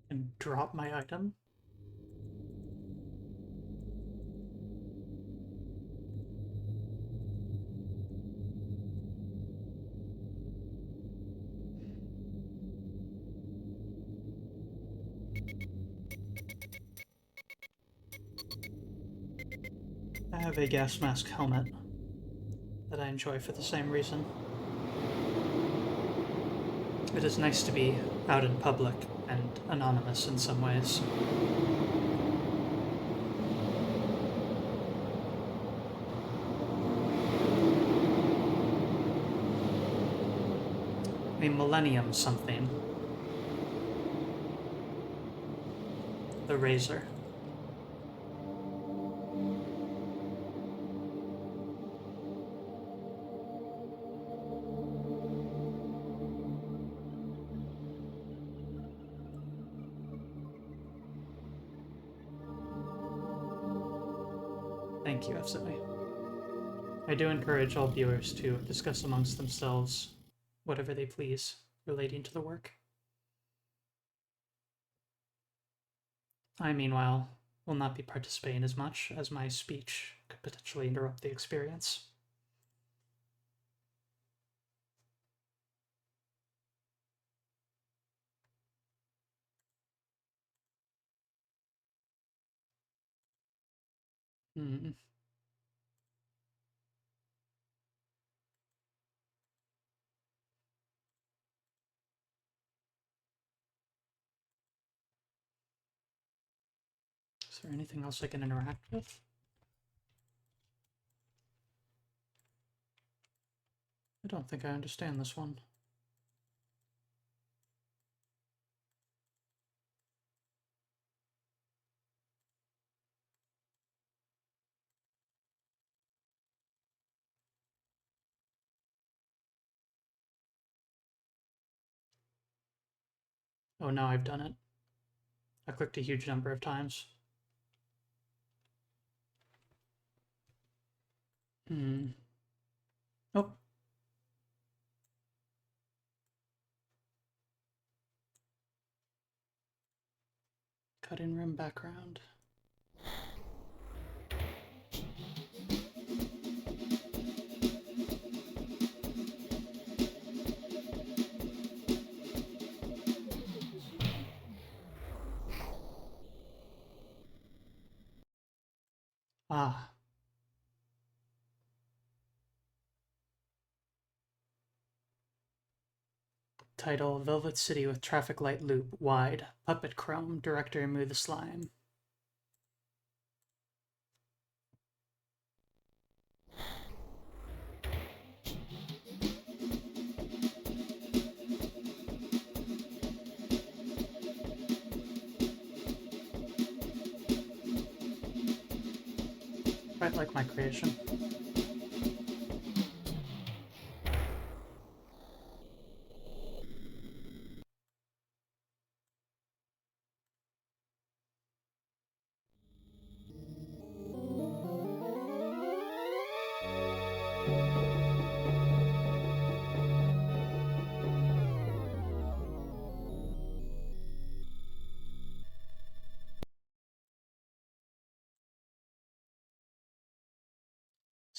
And drop my item? I have a gas mask helmet that I enjoy for the same reason. It is nice to be out in public and anonymous in some ways. A millennium something. The Razor. Thank you, FZA. I do encourage all viewers to discuss amongst themselves whatever they please relating to the work. I, meanwhile, will not be participating as much as my speech could potentially interrupt the experience. Hmm. Is there anything else I can interact with? I don't think I understand this one. Oh, now I've done it. I clicked a huge number of times. Oh. Cutting room background. Ah. Title, Velvet City with Traffic Light Loop, Wide, Puppet Chrome, Director Moo the Slime. Quite like my creation.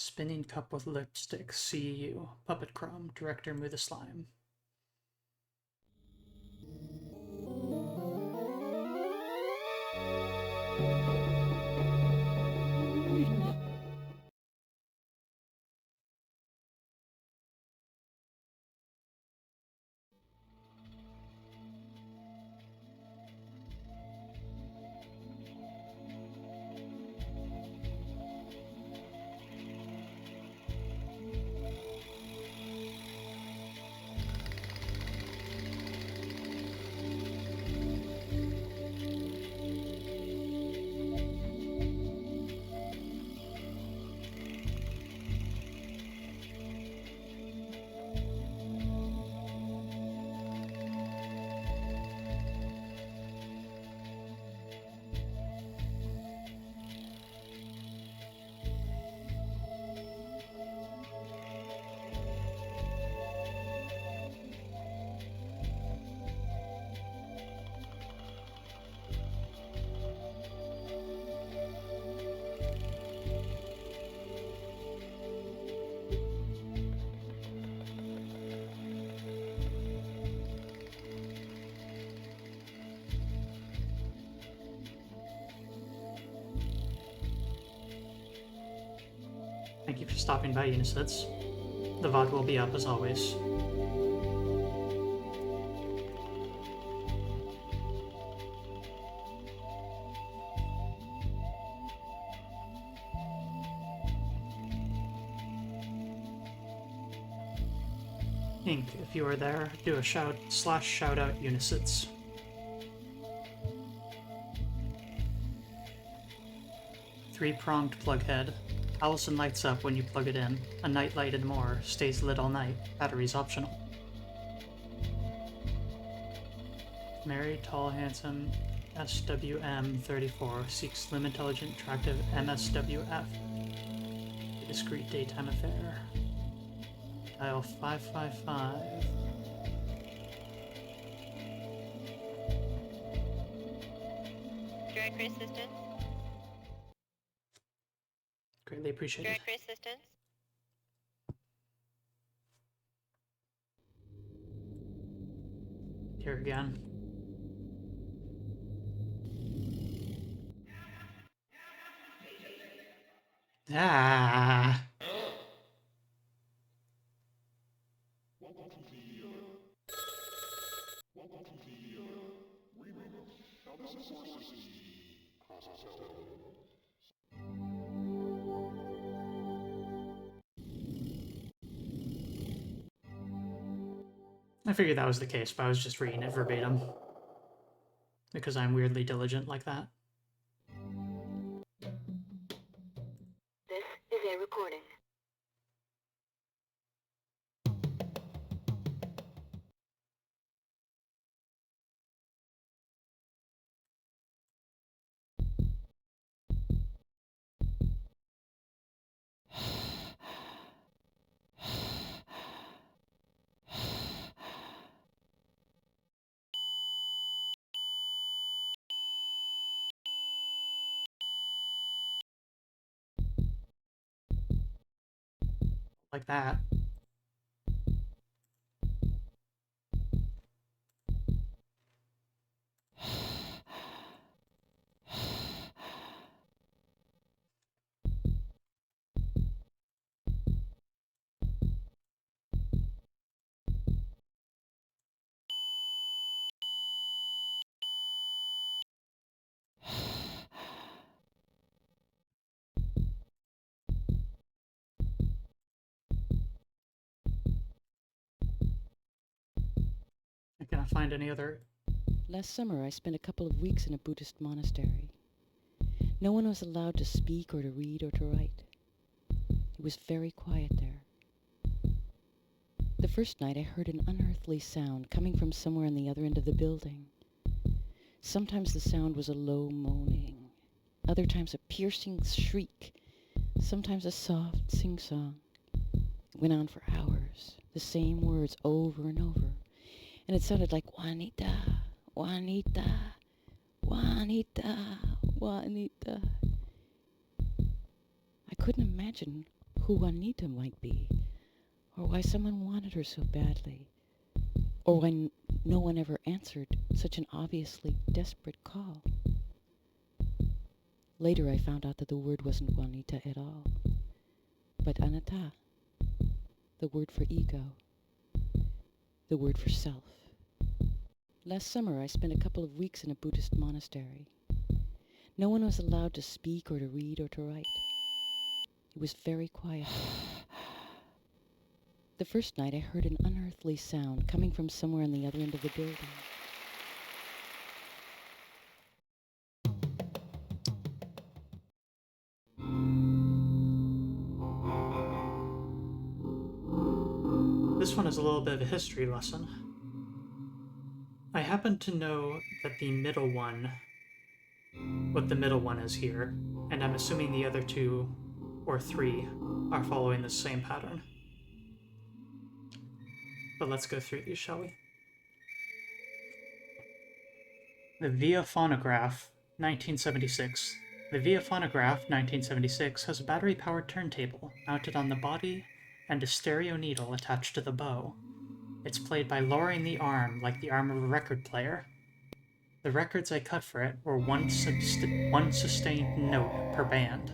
Spinning Cup with Lipstick, CEU, Puppet Chrome, Director Moo the Slime. Thank you for stopping by, Unisets. The VOD will be up as always. Ink, if you are there, do a shout out Unisets. Three-pronged plug head. Allison lights up when you plug it in. A night light and more. Stays lit all night. Batteries optional. Married, tall, handsome, SWM34. Seeks slim, intelligent, attractive MSWF. A discreet daytime affair. Dial 555. Director assistance. Greatly appreciated. Director assistance. Here again. Ah. I figured that was the case, but I was just reading it verbatim. Because I'm weirdly diligent like that. This is a recording. like that. I cannot find any other. Last summer, I spent a couple of weeks in a Buddhist monastery. No one was allowed to speak or to read or to write. It was very quiet there. The first night, I heard an unearthly sound coming from somewhere on the other end of the building. Sometimes the sound was a low moaning, other times a piercing shriek, sometimes a soft sing-song. It went on for hours, the same words over and over, and it sounded like Juanita, Juanita, Juanita, Juanita. I couldn't imagine who Juanita might be, or why someone wanted her so badly, or why no one ever answered such an obviously desperate call. Later I found out that the word wasn't Juanita at all, but Anatta, the word for ego, the word for self. Last summer I spent a couple of weeks in a Buddhist monastery. No one was allowed to speak or to read or to write. It was very quiet there. The first night I heard an unearthly sound coming from somewhere on the other end of the building. This one is a little bit of a history lesson. I happen to know that the middle one, what the middle one is here, and I'm assuming the other two or three are following the same pattern. But let's go through these, shall we? The Via Phonograph, 1976. The Via Phonograph, 1976, has a battery-powered turntable mounted on the body and a stereo needle attached to the bow. It's played by lowering the arm like the arm of a record player. The records I cut for it were one sustained note per band.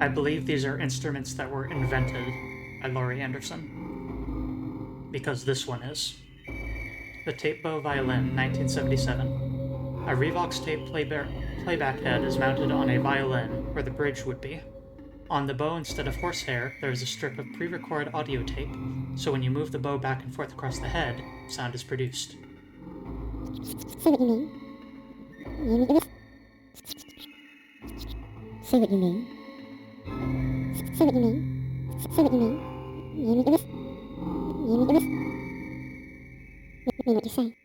I believe these are instruments that were invented by Laurie Anderson, because this one is. The Tape Bow Violin, 1977. A Revox tape playback head is mounted on a violin where the bridge would be. On the bow, instead of horsehair, there is a strip of pre-recorded audio tape, so when you move the bow back and forth across the head, sound is produced. Say what you mean. Say what you mean. Say what you mean. Say what you mean. Mean what you say.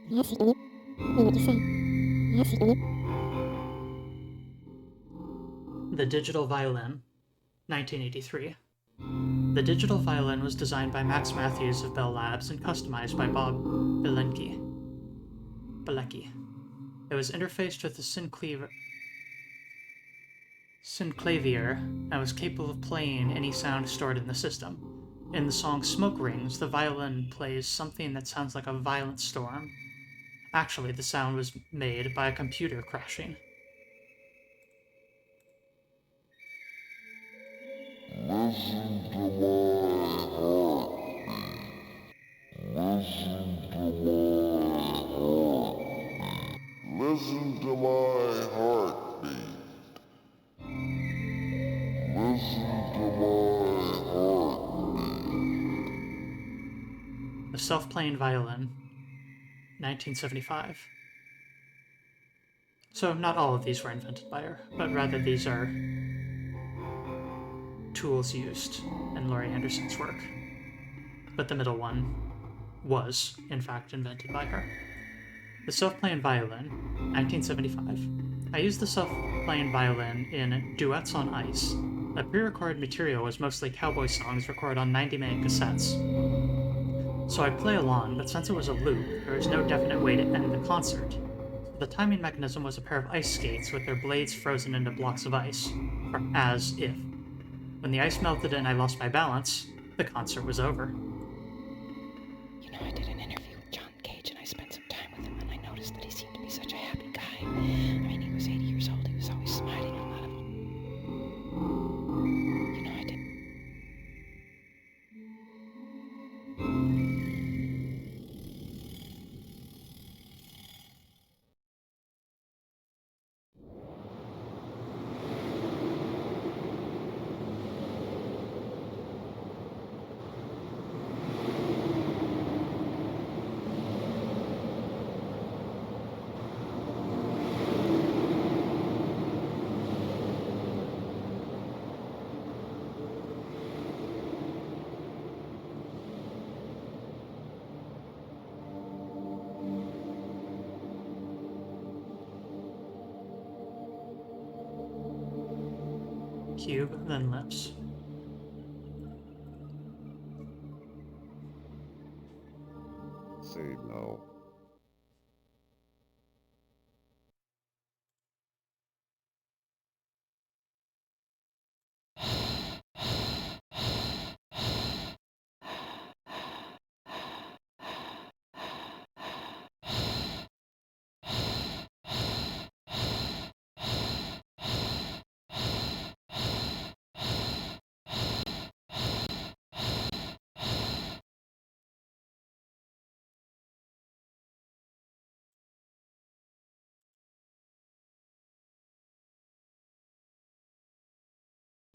Yes, you mean what you say. Yes, you mean. The Digital Violin, 1983. The digital violin was designed by Max Matthews of Bell Labs and customized by Bob Bilecki. It was interfaced with the synclavier and was capable of playing any sound stored in the system. In the song Smoke Rings, the violin plays something that sounds like a violent storm. Actually, the sound was made by a computer crashing. Listen to my heartbeat. Listen to my heartbeat. The Self-Playing Violin, 1975. So not all of these were invented by her, but rather these are tools used in Laurie Anderson's work. But the middle one was, in fact, invented by her. The self-playing violin, 1975. I used the self-playing violin in Duets on Ice. The pre-recorded material was mostly cowboy songs recorded on 90-minute cassettes. So I'd play along, but since it was a loop, there was no definite way to end the concert. So the timing mechanism was a pair of ice skates with their blades frozen into blocks of ice, as if. When the ice melted and I lost my balance, the concert was over. You know, I did an interview with John Cage, and I spent some time with him, and I noticed that he seemed to be such a happy guy. I mean, he was 80 years old. He was always smiling, a lot of them. You know, I did. Cube, then lips. Say no.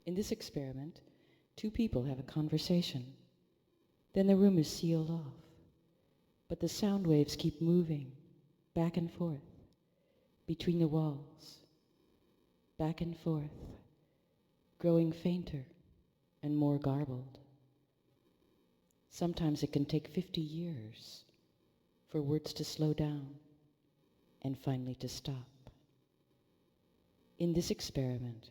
In this experiment, two people have a conversation. Then the room is sealed off, but the sound waves keep moving back and forth between the walls, back and forth, growing fainter and more garbled. Sometimes it can take 50 years for words to slow down and finally to stop. In this experiment,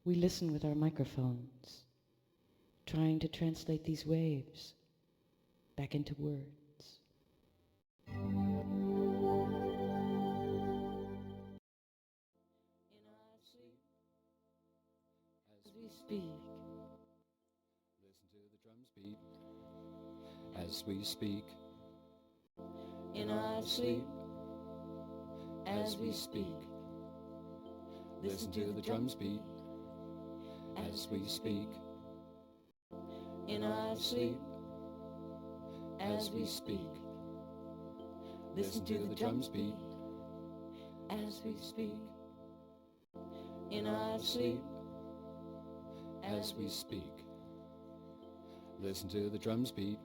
we listen with our microphones, trying to translate these waves back into words. In our sleep, as we speak, listen to the drums beat as we speak. In our sleep, as we speak, listen to the drums beat as we speak. In our sleep, as we speak, listen to the drums beat as we speak. In our sleep, as we speak, listen to the drums beat.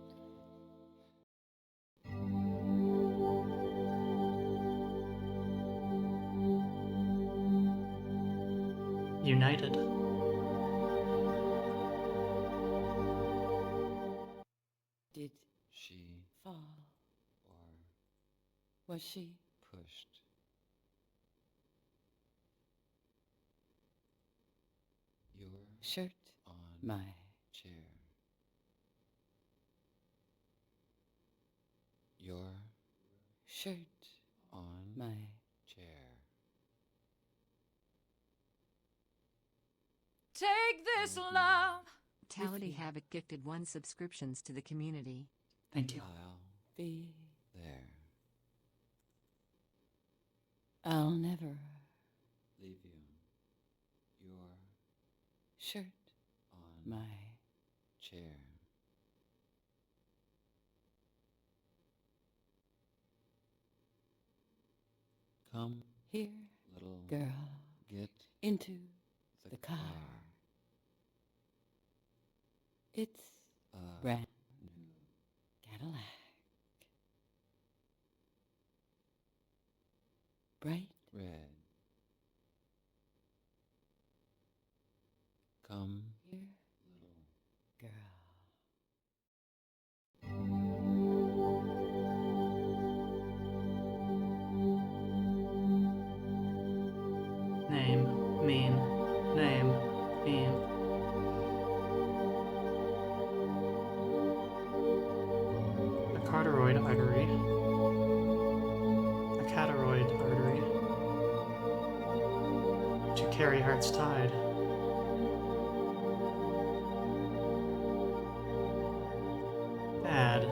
United. Did she fall? Or Was she pushed? Your shirt on my chair. Your shirt on my chair. Take this love. Tality Havoc gifted 1 subscriptions to the community. Thank you. I'll be there. I'll never Leave you. Your shirt on my chair. Come, here, little girl, get into the the car. car. It's A brand new Cadillac. Bright red. Come, here, little girl. Bean. Name. Bean. A carotid artery. A carotid artery. To carry heart's tide. Bad.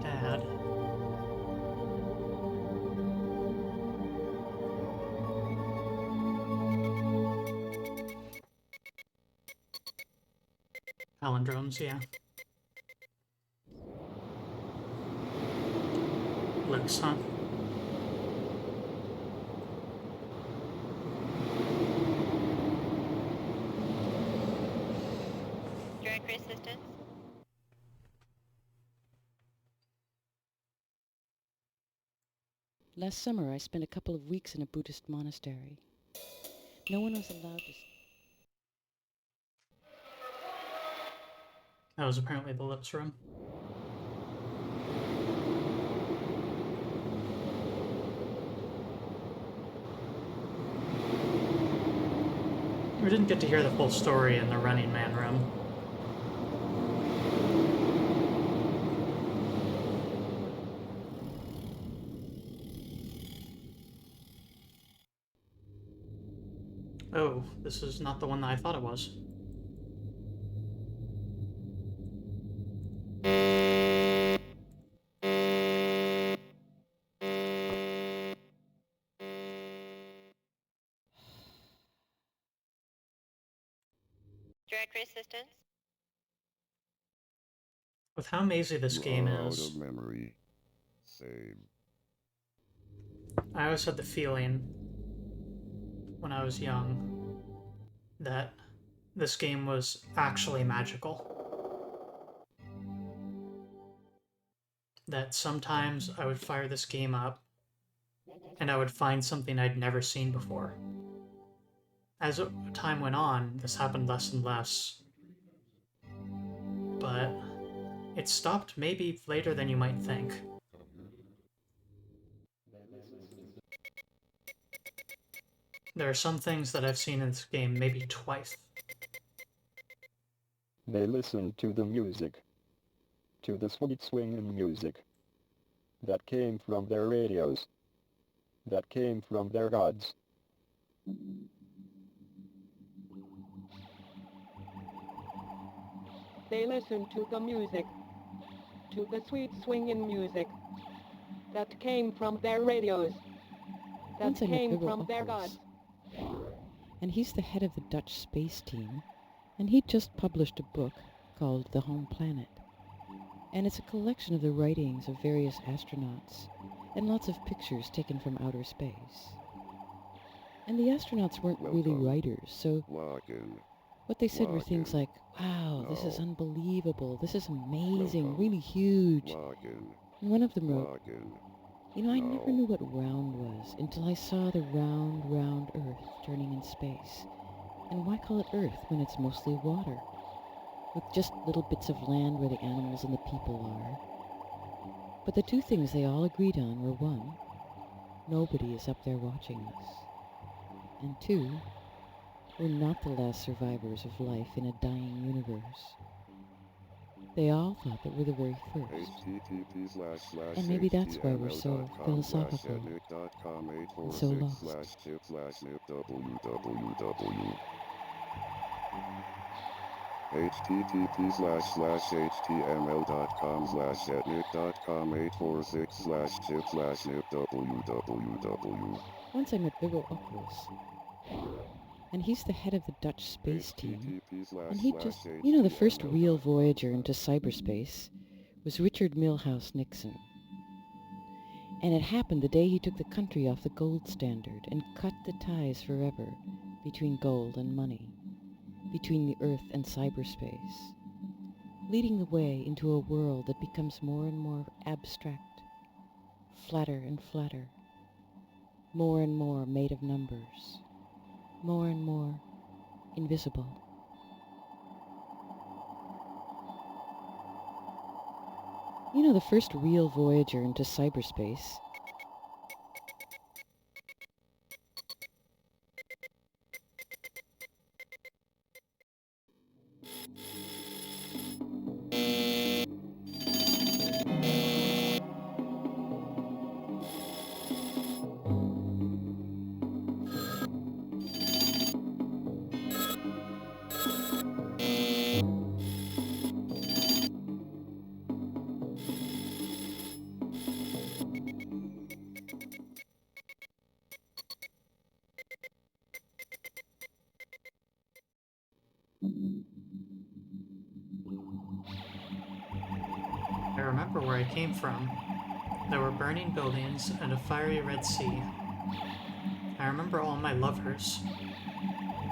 Dad. Palindromes, yeah. Looks, huh? Drag resistance. Last summer, I spent a couple of weeks in a Buddhist monastery. No one was allowed to... That was apparently the lips room. We didn't get to hear the full story in the Running Man room. Oh, this is not the one that I thought it was. Drag resistance. With how mazy this game Out is, of memory. Save. I always had the feeling when I was young that this game was actually magical. That sometimes I would fire this game up and I would find something I'd never seen before. As time went on, this happened less and less, but it stopped maybe later than you might think. There are some things that I've seen in this game maybe twice. They listened to the music, to the sweet swinging music that came from their radios, that came from their gods. They listen to the music, to the sweet swinging music that came from their radios, that Once I met came Bibble from their gods. and he's the head of the Dutch space team, and he just published a book called The Home Planet. And it's a collection of the writings of various astronauts, and lots of pictures taken from outer space. And the astronauts weren't really writers, so what they said were things like, wow, this is unbelievable, this is amazing, really huge. And one of them wrote, you know, I never knew what round was until I saw the round, round Earth turning in space. And why call it Earth when it's mostly water? With just little bits of land where the animals and the people are. But the two things they all agreed on were one, nobody is up there watching us. And two, we're not the last survivors of life in a dying universe. They all thought that we're the very first. And maybe that's why we're so philosophical and so lost. http://etml.com/etnip.com/tip/nip/www. Once I met Bibbo Oculus, and he's the head of the Dutch space team, and he just, you know, the first real voyager into cyberspace was Richard Milhouse Nixon. And it happened the day he took the country off the gold standard and cut the ties forever between gold and money, between the Earth and cyberspace, leading the way into a world that becomes more and more abstract, flatter and flatter, more and more made of numbers, more and more invisible. You know, the first real Voyager into cyberspace. I remember where I came from. There were burning buildings and a fiery red sea. I remember all my lovers.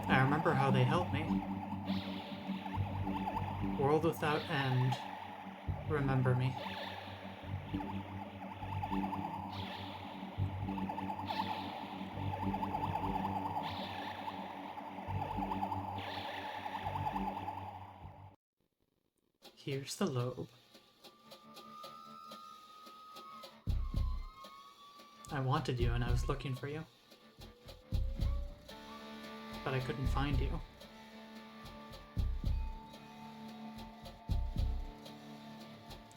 I remember how they helped me. World without end, remember me. Here's the lobe. I wanted you and I was looking for you. But I couldn't find you.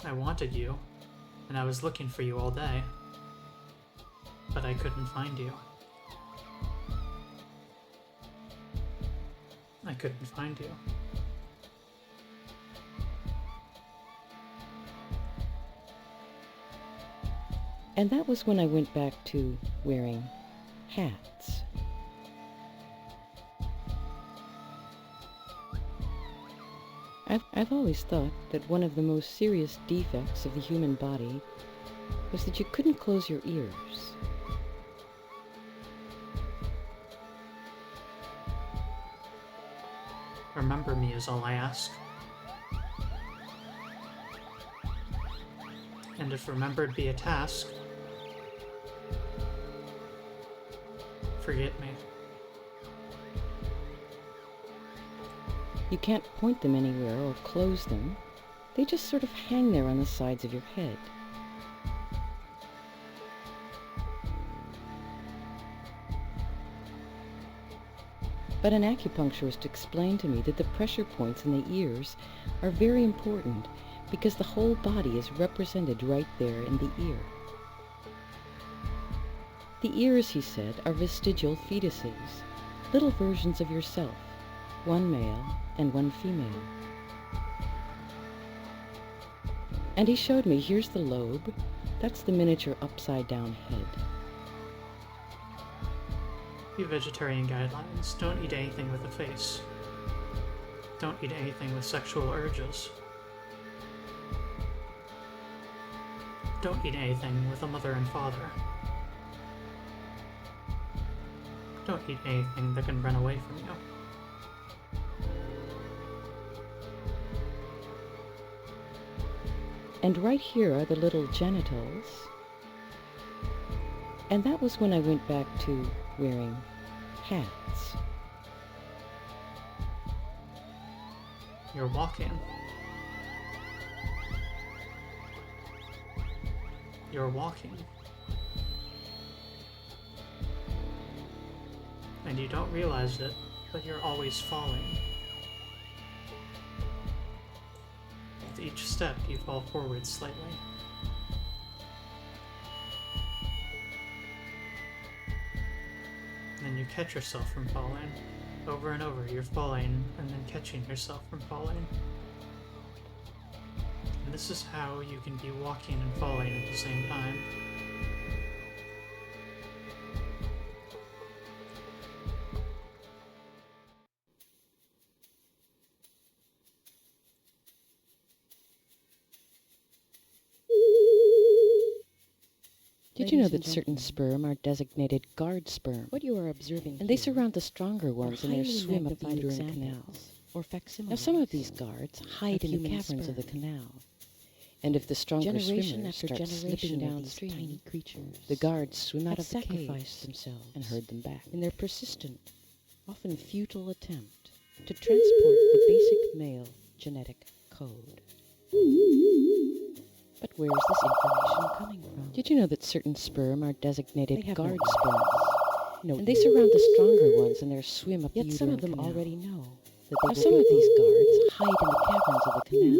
I wanted you, and I was looking for you all day. But I couldn't find you. I couldn't find you. And that was when I went back to wearing hats. I've always thought that one of the most serious defects of the human body was that you couldn't close your ears. Remember me is all I ask. And if remembered be a task, forget me. You can't point them anywhere or close them. They just sort of hang there on the sides of your head. But an acupuncturist explained to me that the pressure points in the ears are very important because the whole body is represented right there in the ear. The ears, he said, are vestigial fetuses, little versions of yourself, one male and one female. And he showed me, here's the lobe, that's the miniature upside-down head. Be vegetarian guidelines. Don't eat anything with a face. Don't eat anything with sexual urges. Don't eat anything with a mother and father. Don't eat anything that can run away from you. And right here are the little genitals. And that was when I went back to wearing hats. You're walking. You're walking. And you don't realize it, but you're always falling. With each step, you fall forward slightly. And you catch yourself from falling. Over and over, you're falling, and then catching yourself from falling. And this is how you can be walking and falling at the same time. Did you know that certain sperm are designated guard sperm? What you are observing And they surround the stronger ones in their swim up the uterine canals. or facsimiles. Now some of these guards hide in the caverns of the canal. And if the stronger swimmers start slipping downstream, tiny creatures, the guards swim out of the sacrificed caves themselves and herd them back in their persistent, often futile attempt to transport the basic male genetic code. But where's this information coming from? Did you know that certain sperm are designated guard sperms? No, and they surround the stronger ones and they swim up the uterine canal. Yet some of them already know that they some of these guards hide in the caverns of the canal.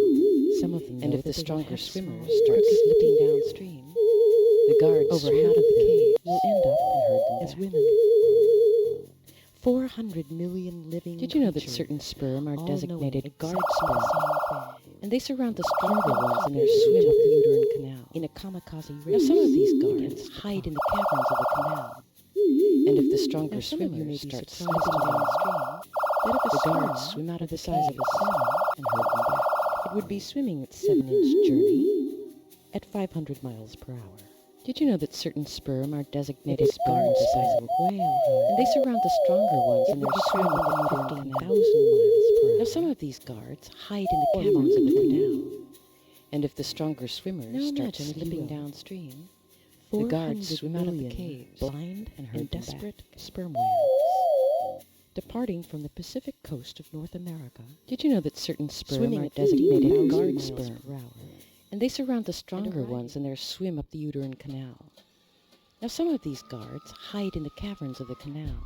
Some of them know, and if the stronger swimmers start slipping downstream, the guards over out of the cave will end up and herd them as women. 400 million living Did you know that certain sperm are designated guard sperm? And they surround the stronger ones and they swim up the uterine canal in a kamikaze race. Now some of these guards hide in the caverns of the canal. And if the stronger swimmers start slipping downstream, the guards swim out of the size of a salmon and herd them back. It would be swimming its 7-inch journey at 500 miles per hour. Did you know that certain sperm are designated guards the size of a whale? And they surround the stronger ones and they're swimming at 15,000 miles per hour. Now some of these guards hide in the caverns of the canal. And if the stronger swimmers start slipping downstream, the guards swim out of the caves, blind and herd desperate sperm whales. Departing from the Pacific coast of North America, did you know that certain sperm are designated guard sperm? And they surround the stronger ones and they swim up the uterine canal. Now some of these guards hide in the caverns of the canal.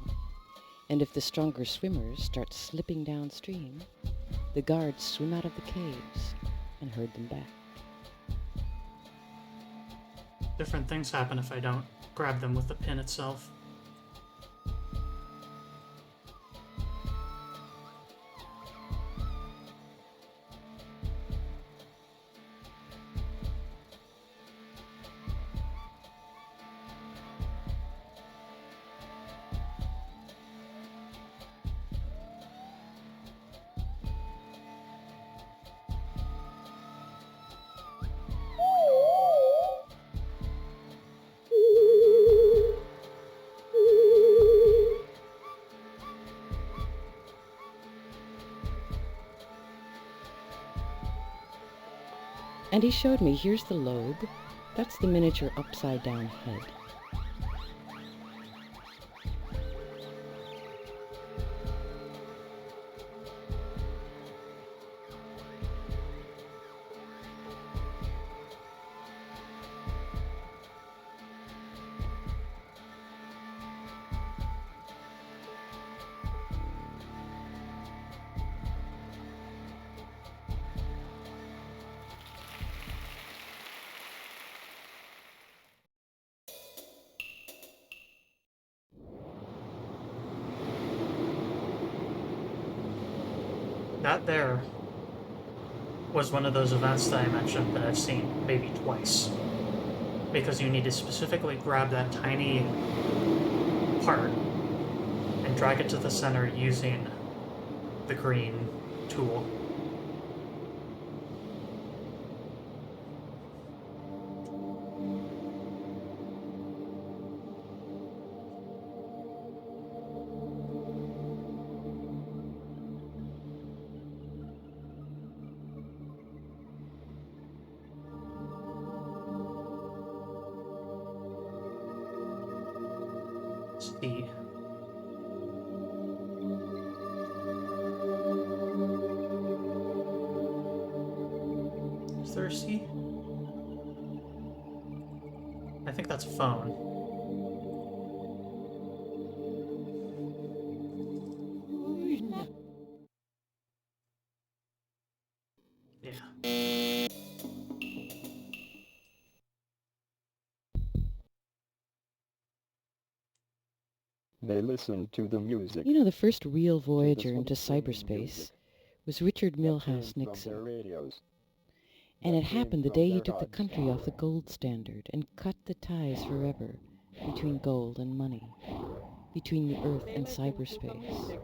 And if the stronger swimmers start slipping downstream, the guards swim out of the caves and herd them back. Different things happen if I don't grab them with the pin itself. And he showed me, here's the lobe, that's the miniature upside-down head. That there was one of those events that I mentioned that I've seen maybe twice. Because you need to specifically grab that tiny part and drag it to the center using the green tool. C. Is there a C? I think that's a phone. Yeah. They listen to the music. You know, the first real voyager into cyberspace was Richard Milhouse Nixon. And it happened the day he took the country off the gold standard and cut the ties forever between gold and money, between the Earth and cyberspace,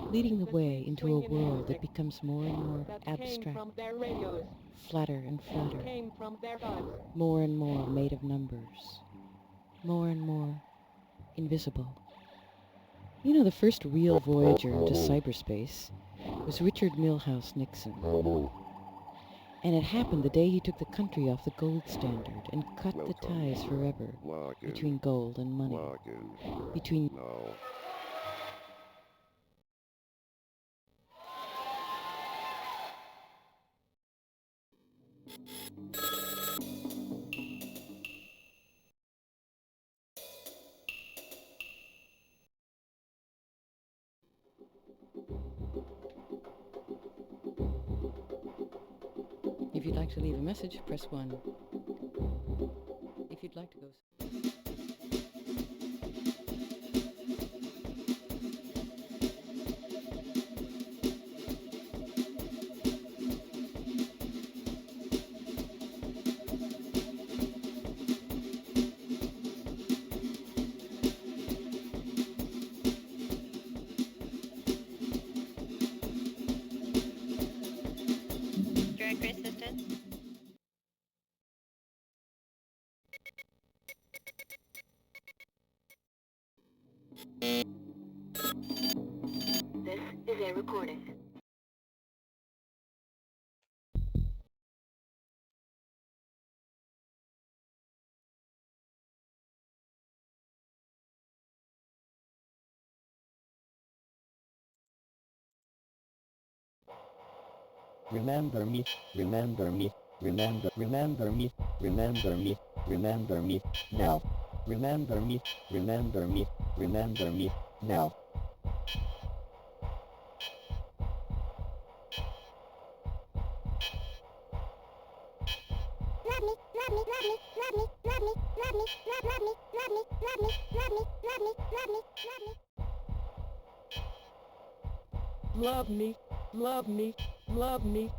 leading the way into a world that becomes more and more abstract, flatter and flatter, more and more made of numbers, more and more invisible. You know, the first real voyager into cyberspace was Richard Milhouse Nixon. And it happened the day he took the country off the gold standard and cut the ties forever between gold and money, between... If you'd like to leave a message, press 1. If you'd like to go... Directory assistant. This is a recording. Remember me, remember me, remember me, remember me, remember me, now. Remember me, remember me, remember me, now. Love me, love me, love me.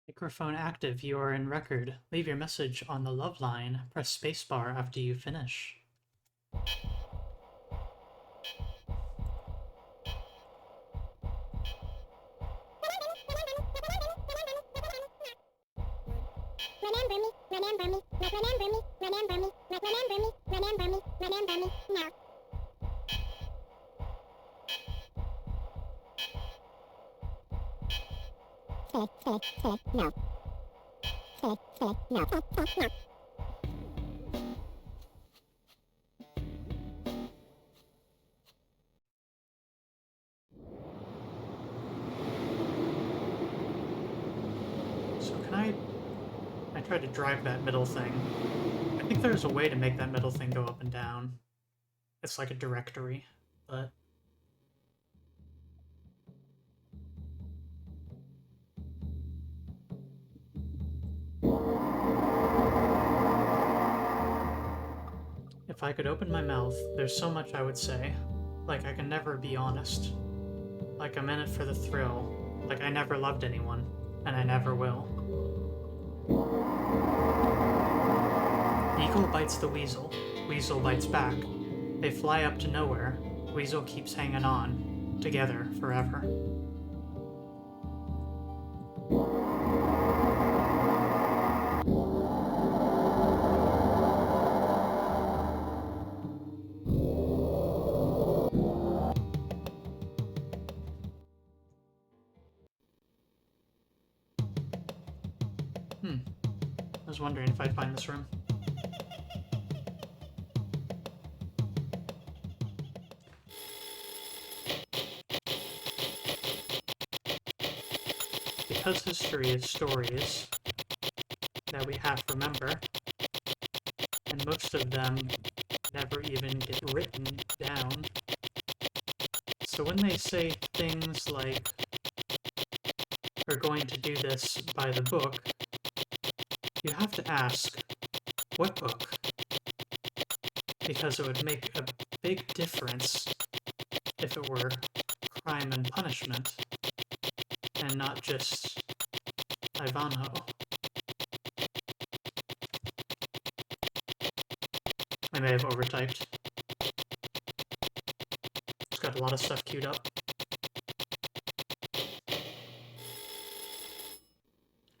Microphone active. You are in record. Leave your message on the love line. Press spacebar after you finish. Remember me, remember me, remember me, remember me, remember me, remember me, remember me, now. Say, no. Say, no. So can I tried to drive that middle thing. I think there's a way to make that middle thing go up and down. It's like a directory, but... If I could open my mouth, there's so much I would say. Like I can never be honest. Like I'm in it for the thrill. Like I never loved anyone, and I never will. Eagle bites the weasel. Weasel bites back. They fly up to nowhere. Weasel keeps hanging on. Together forever. I was wondering if I'd find this room. Because history is stories that we half remember, and most of them never even get written down. So when they say things like, we're going to do this by the book, you have to ask, what book? Because it would make a big difference if it were Crime and Punishment, and not just Ivanhoe. I may have overtyped. It's got a lot of stuff queued up.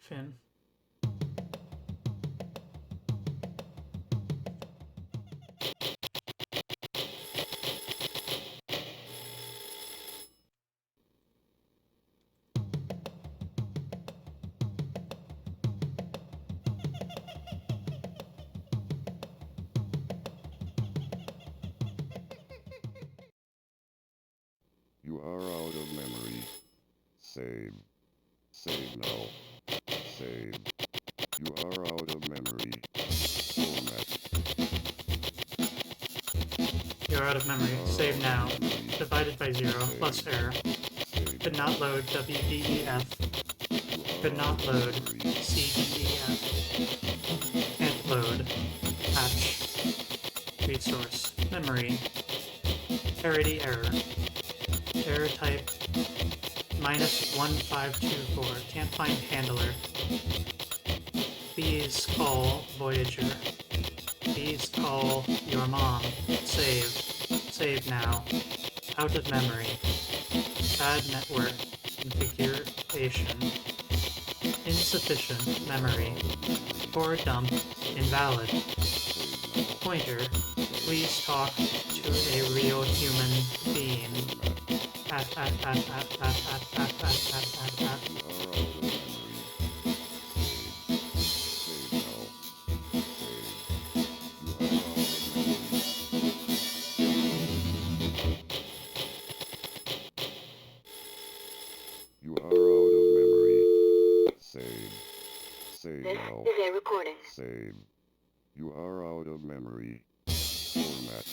Finn. You are out of memory. Save. Save now. Save. You are out of memory. Format. You're out of memory. Save now. Divided by 0 plus error. Save Could not load WDEF. Could not load CDEF. Can't load. Patch. Read source. Memory. Parity error. Error type -1524. Can't find handler. Please call Voyager. Please call your mom. Save. Save now. Out of memory. Bad network configuration. Insufficient memory. Core dump. Invalid. Pointer. Please talk to a real human being. You are out of memory. Save. Save This now. is a recording. Save. You are out of memory. Format.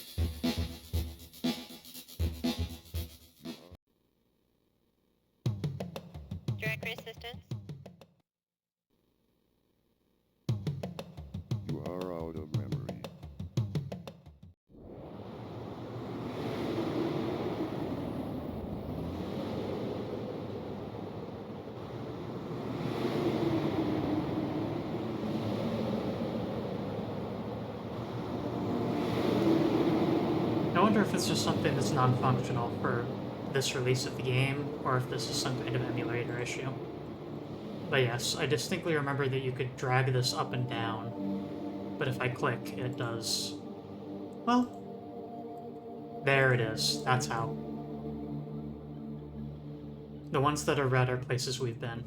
Directory assistance. You are out of memory. I wonder if it's just something that's non-functional for this release of the game, or if this is some kind of emulator issue. But yes, I distinctly remember that you could drag this up and down, but if I click, it does... Well, there it is. That's how. The ones that are red are places we've been.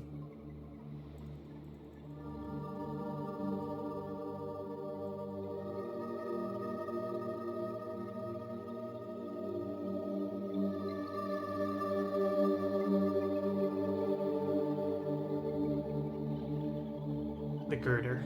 The girder.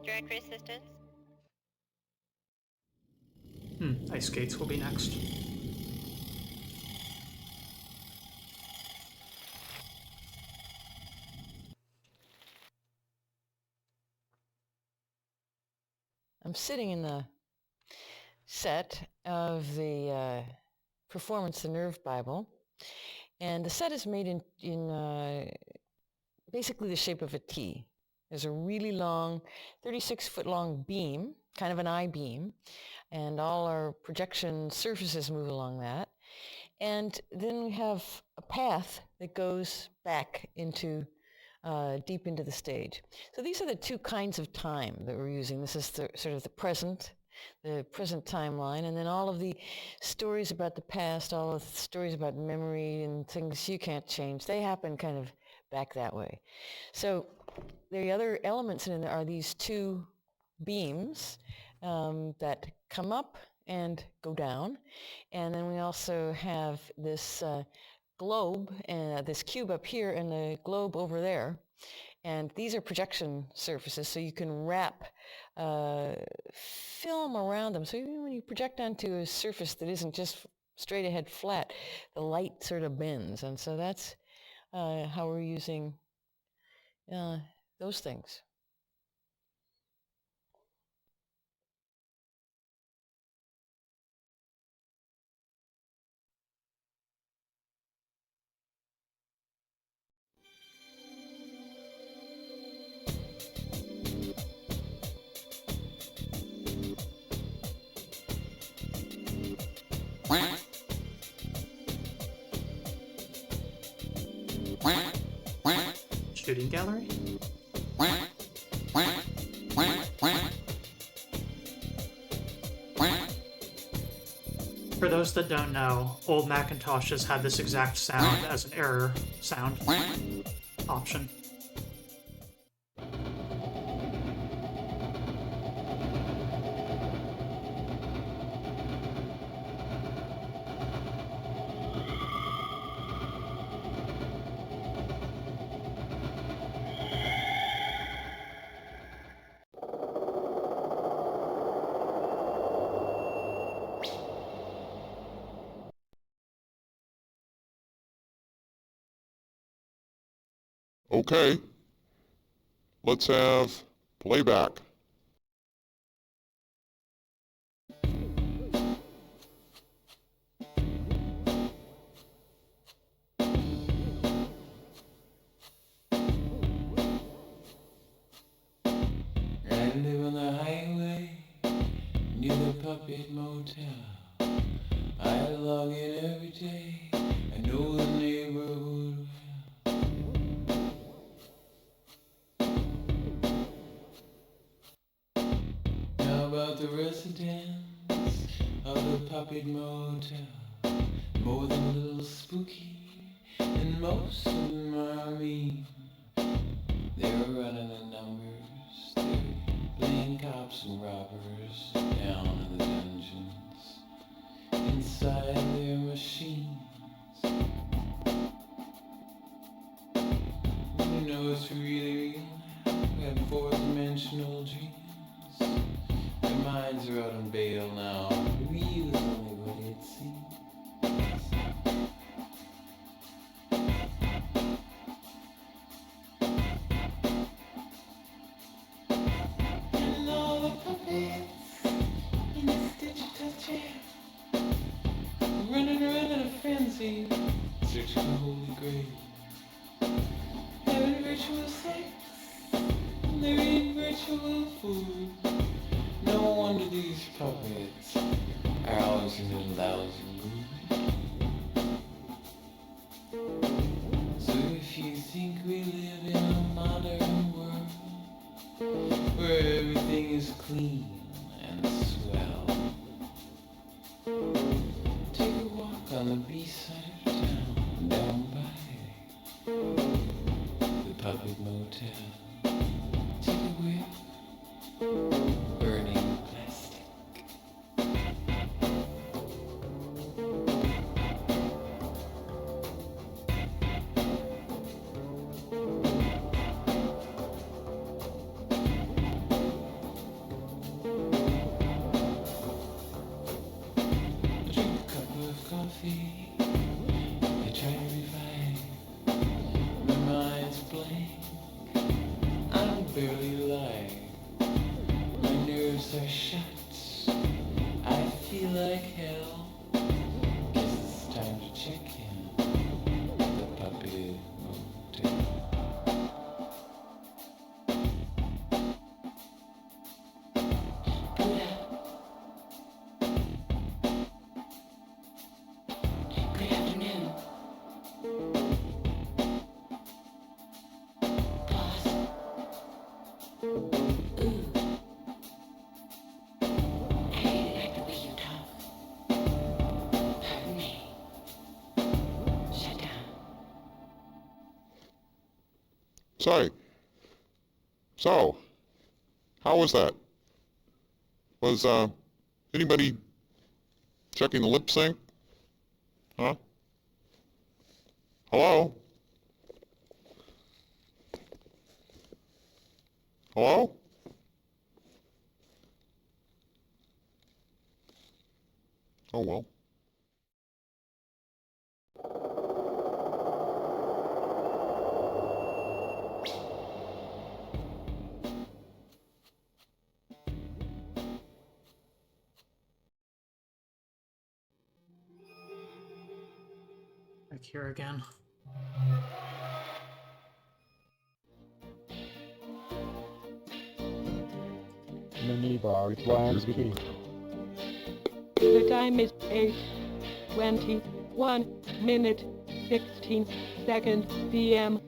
Directory assistance. Ice skates will be next. I'm sitting in the set of the Performance the Nerve Bible, and the set is made in basically the shape of a T. There's a really long, 36-foot long beam, kind of an I-beam, and all our projection surfaces move along that. And then we have a path that goes back into deep into the stage. So these are the two kinds of time that we're using. This is sort of the present timeline, and then all of the stories about the past, all of the stories about memory and things you can't change, they happen kind of back that way. So the other elements in there are these two beams that come up and go down, and then we also have this globe, and this cube up here and the globe over there, and these are projection surfaces, so you can wrap film around them. So even when you project onto a surface that isn't just straight ahead flat, the light sort of bends, and so that's how we're using those things. Shooting gallery? For those that don't know, old Macintoshes had this exact sound as an error sound option. Okay, let's have playback. I live on the highway near the Puppet Motel. I log in every day. I know the neighborhood well. How about the residents of the Puppet Motel? More than a little spooky, and most of them are mean. They're running the numbers, they're playing cops and robbers down in the dungeons, inside their machines. You know it's really real now, we have fourth-dimensional dreams. Their minds are out on bail now, real is only what it seems. And all the puppets in this digital chair, running around in a frenzy, searching for holy grail, having virtual sex, and they're eating virtual food. No wonder these puppets are always in a lousy mood. So if you think we live in a modern world where everything is clean and swell, take a walk on the B-side of town, down by the Puppet Motel. Take a whiff, burning plastic. Drink a cup of coffee, I try to revive, my mind's blank, I'm barely alive, my nerves are shut, I feel like hell, guess it's time to check in at the Puppet Motel. Good afternoon. Boss. Ooh. I hate it like the way you talk. Pardon me. Shut down. Say, so, how was that? Was, anybody checking the lip sync? Huh? Hello? Hello? Oh well. Back here again. Minibar requires key. The time is 8:21 minute 16 seconds p.m.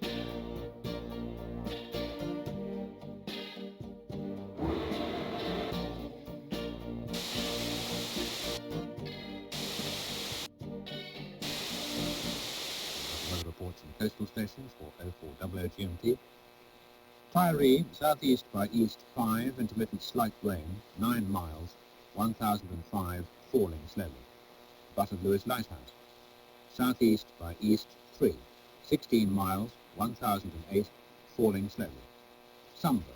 Weather reports from coastal stations for 0400 GMT. Tyree, southeast by east 5, intermittent slight rain, 9 miles, 1005, falling slowly. Buttered Lewis Lighthouse. Southeast by east 3, 16 miles, 1008, falling slowly. Sumter,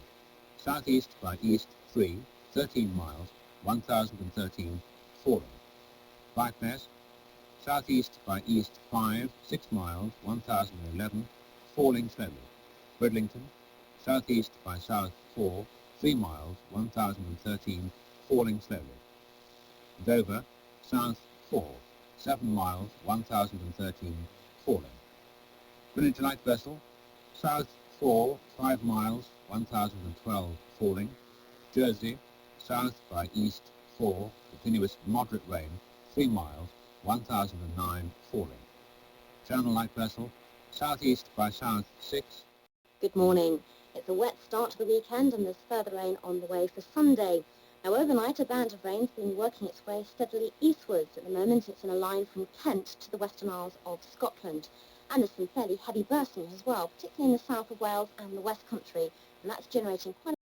southeast by east 3, 13 miles, 1013, falling. Bypass, southeast by east 5, 6 miles, 1011, falling slowly. Bridlington, southeast by south 4, 3 miles, 1013, falling slowly. Dover, south 4, 7 miles, 1013, falling. Greenwich light vessel, south 4, 5 miles, 1012, falling. Jersey, south by east 4, continuous moderate rain, 3 miles, 1009, falling. Channel light vessel, southeast by south 6. Good morning. It's a wet start to the weekend and there's further rain on the way for Sunday. Now overnight a band of rain's been working its way steadily eastwards. At the moment it's in a line from Kent to the Western Isles of Scotland. And there's some fairly heavy bursting as well, particularly in the south of Wales and the West Country. And that's generating quite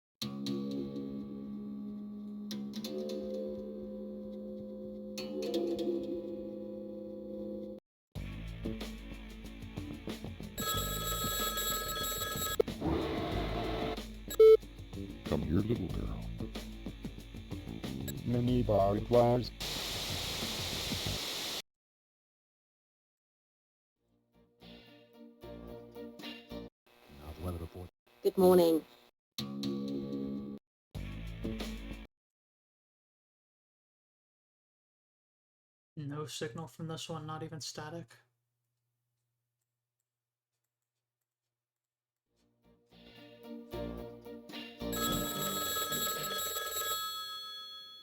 Come here, little girl. Many barbed wires. Now the weather report. good morning. No signal from this one, not even static.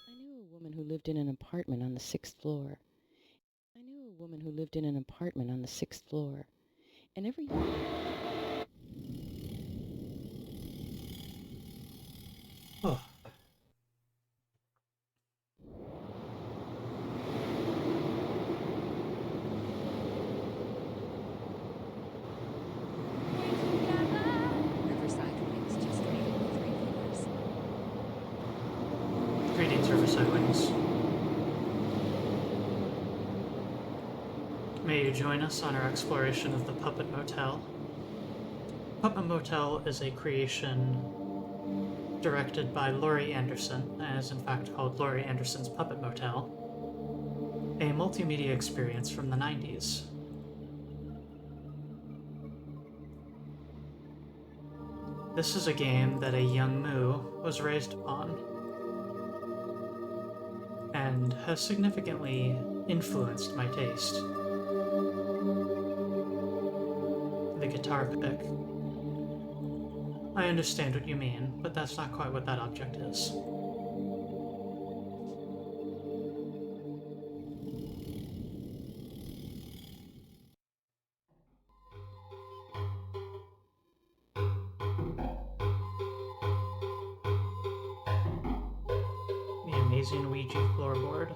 I knew a woman who lived in an apartment on the 6th floor. I knew a woman who lived in an apartment on the 6th floor. And every... Oh. Riverside Wings just rated with 3 viewers. Greetings, Riverside Wings. May you join us on our exploration of the Puppet Motel. Puppet Motel is a creation directed by Laurie Anderson, and is in fact called Laurie Anderson's Puppet Motel, a multimedia experience from the 90s. This is a game that a young Moo was raised upon, and has significantly influenced my taste. The guitar pick. I understand what you mean, but that's not quite what that object is. The amazing Ouija floorboard.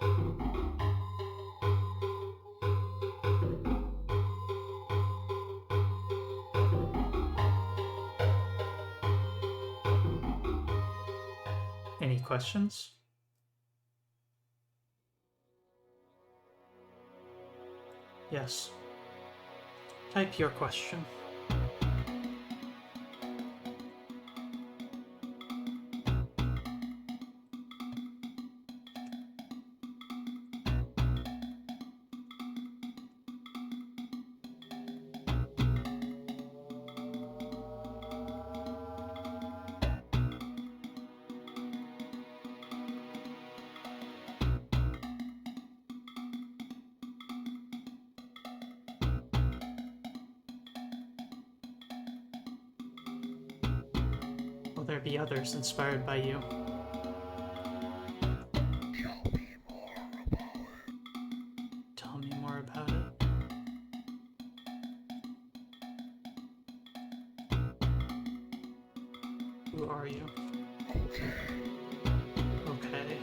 Any questions? Yes. Type your question. Will there be others inspired by you? Tell me more about it. Who are you? Okay.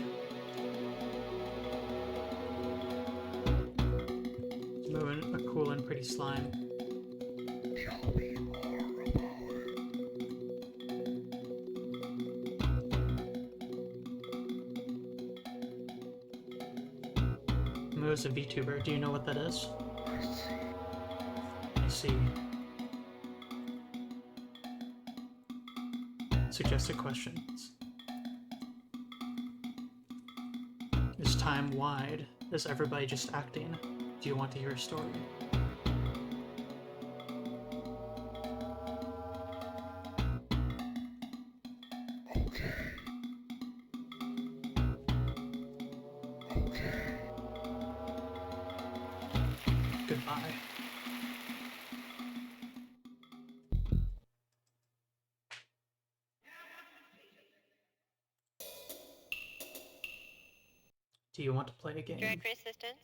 Moving a cool and pretty slime. Moo is a VTuber. Do you know what that is? I see. Suggested questions. Is time wide? Is everybody just acting? Do you want to hear a story? goodbye. Do you want to play a game? Directory assistance.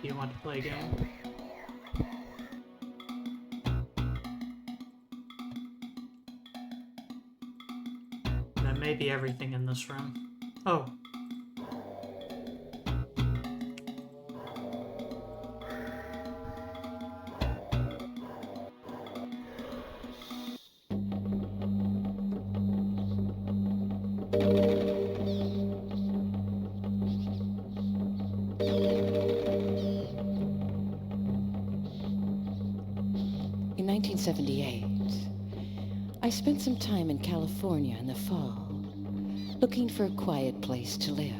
Do you want to play a game? That may be everything in this room. Oh. In 1978, I spent some time in California in the fall, looking for a quiet place to live.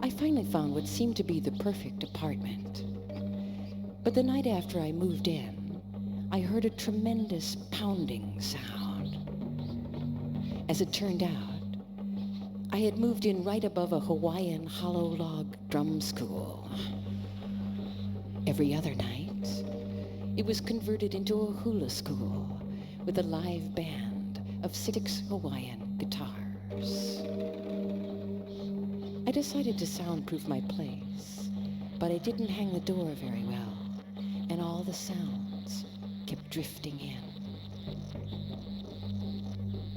I finally found what seemed to be the perfect apartment. But the night after I moved in, I heard a tremendous pounding sound. As it turned out, I had moved in right above a Hawaiian hollow log drum school. Every other night, it was converted into a hula school with a live band of 6 Hawaiian guitars. I decided to soundproof my place, but I didn't hang the door very well, and all the sounds kept drifting in.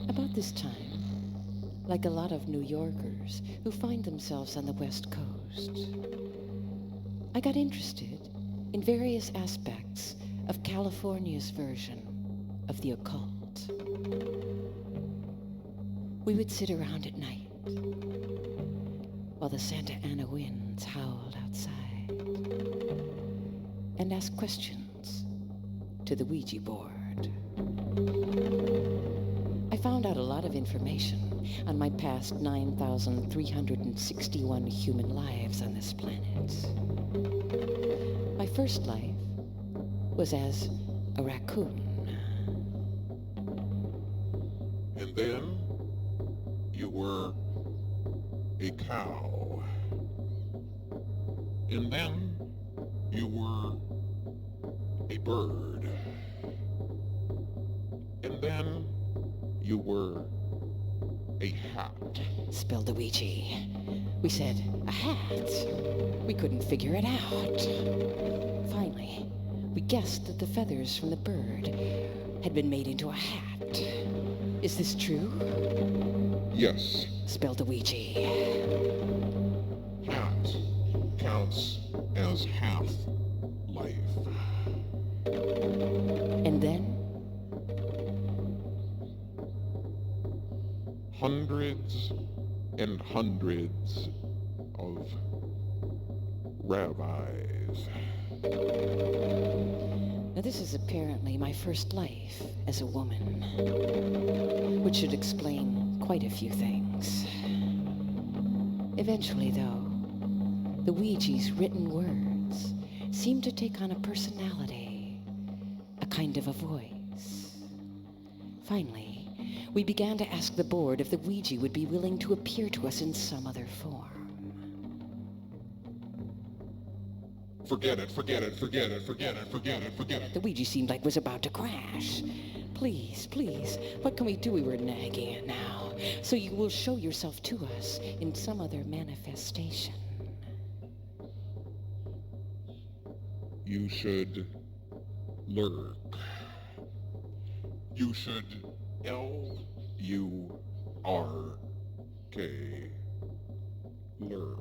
About this time, like a lot of New Yorkers who find themselves on the West Coast, I got interested in various aspects of California's version of the occult. We would sit around at night while the Santa Ana winds howled outside and ask questions to the Ouija board. I found out a lot of information on my past 9,361 human lives on this planet. My first life was as a raccoon. And then you were a cow. And then you were a bird. And then you were a hat. Spelled the Ouija. We said, a hat. We couldn't figure it out. Finally, we guessed that the feathers from the bird had been made into a hat. Is this true? Yes. Spelled the Ouija. Hat counts as half life. And then? Hundreds and hundreds of rabbis. Now this is apparently my first life as a woman, which should explain quite a few things. Eventually, though, the Ouija's written words seemed to take on a personality, a kind of a voice. Finally, we began to ask the board if the Ouija would be willing to appear to us in some other form. Forget it, forget it, forget it, forget it, forget it, forget it. The Ouija seemed like it was about to crash. Please, please, what can we do? We were nagging it now. So you will show yourself to us in some other manifestation. You should lurk. You should L-U-R-K. Lurk.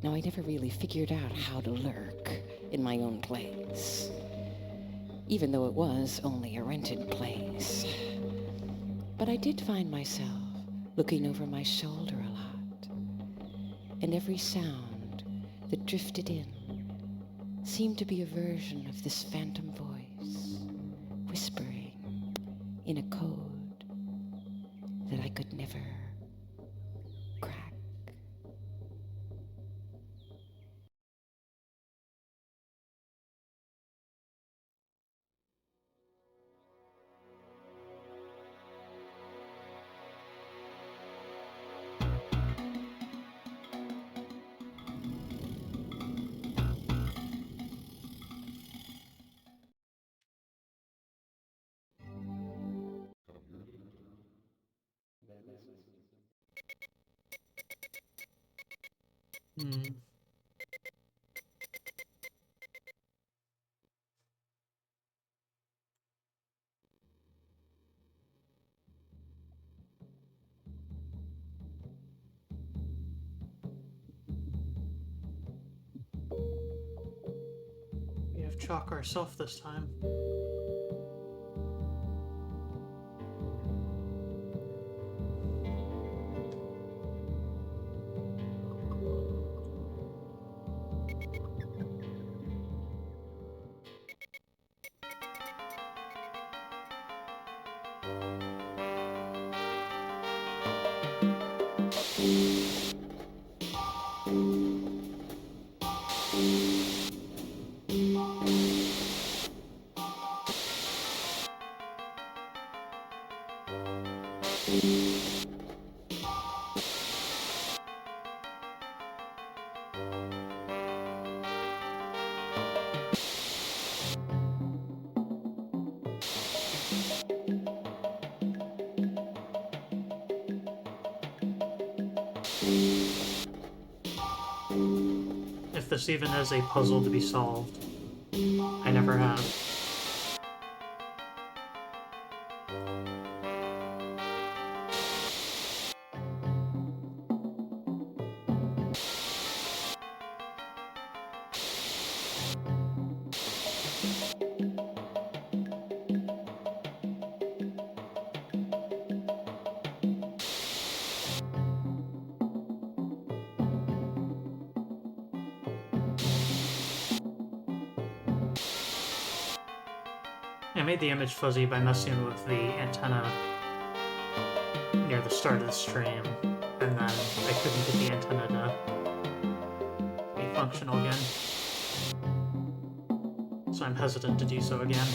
Now, I never really figured out how to lurk in my own place, even though it was only a rented place. But I did find myself looking over my shoulder a lot, and every sound that drifted in seemed to be a version of this phantom voice, whispering in a code that I could never crack. Hmm. We have chalk ourselves this time. If this even is a puzzle to be solved, I never have. I made the image fuzzy by messing with the antenna near the start of the stream, and then I couldn't get the antenna to be functional again. So I'm hesitant to do so again.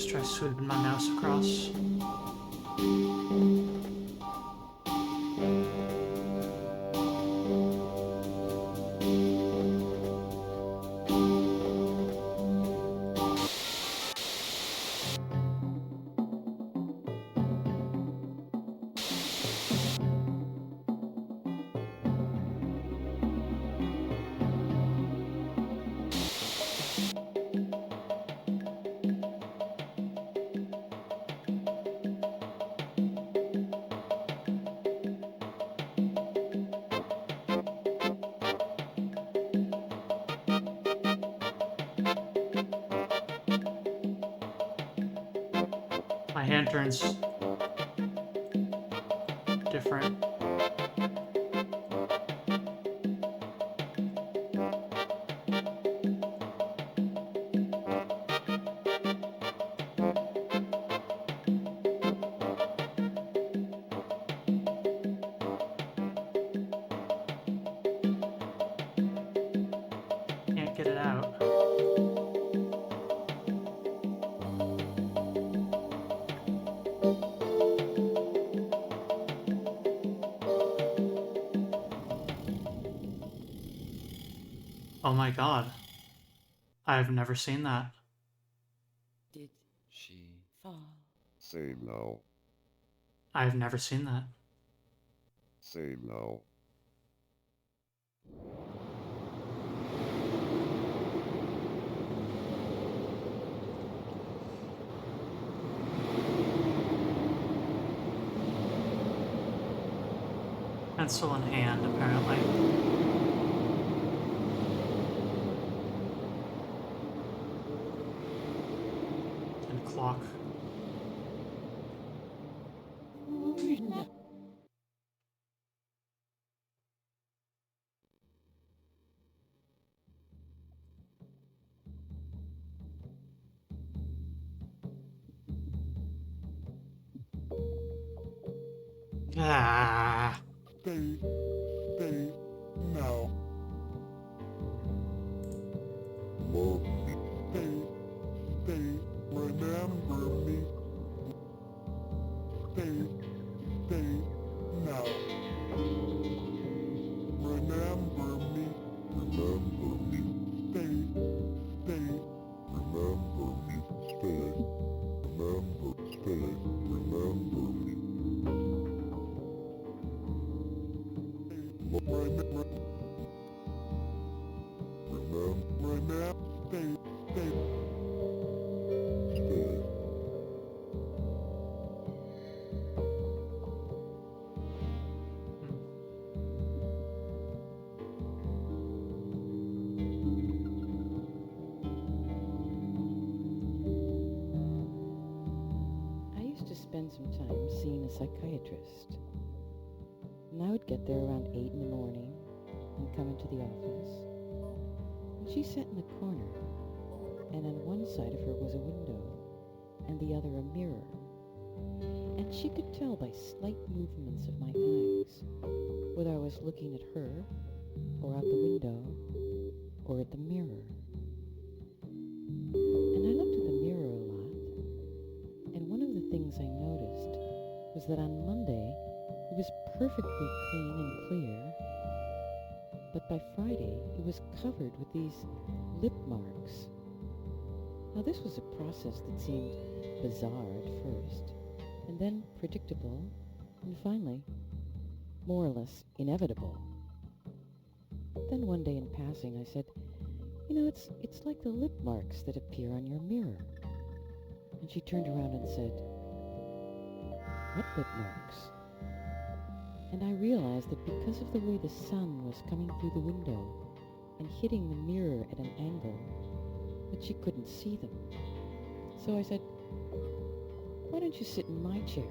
Try sweeping my mouse across. My hand turns different. Can't get it out. Oh my god. I've never seen that. Did She fall. say no. I've never seen that. Say no. Pencil in hand, apparently. 10 o'clock. Ah. Stay now. Love me. Stay, remember me. Stay now. Remember me. Remember me. Stay, remember me. Stay, remember me. I used to spend some time seeing a psychiatrist. And I would get there around 8 in the morning and come into the office. And she sat in the corner, and on one side of her was a window, and the other a mirror. And she could tell by slight movements of my eyes whether I was looking at her, or out the window, or at the mirror. And I looked at the mirror a lot, and one of the things I noticed was that on Monday it was perfectly clean and clear, but by Friday it was covered with these lip marks. Now this was a process that seemed bizarre at first, and then predictable, and finally more or less inevitable. Then one day in passing I said, "You know, it's like the lip marks that appear on your mirror." And she turned around and said, "What lip marks?" And I realized that because of the way the sun was coming through the window and hitting the mirror at an angle, that she couldn't see them. So I said, "Why don't you sit in my chair?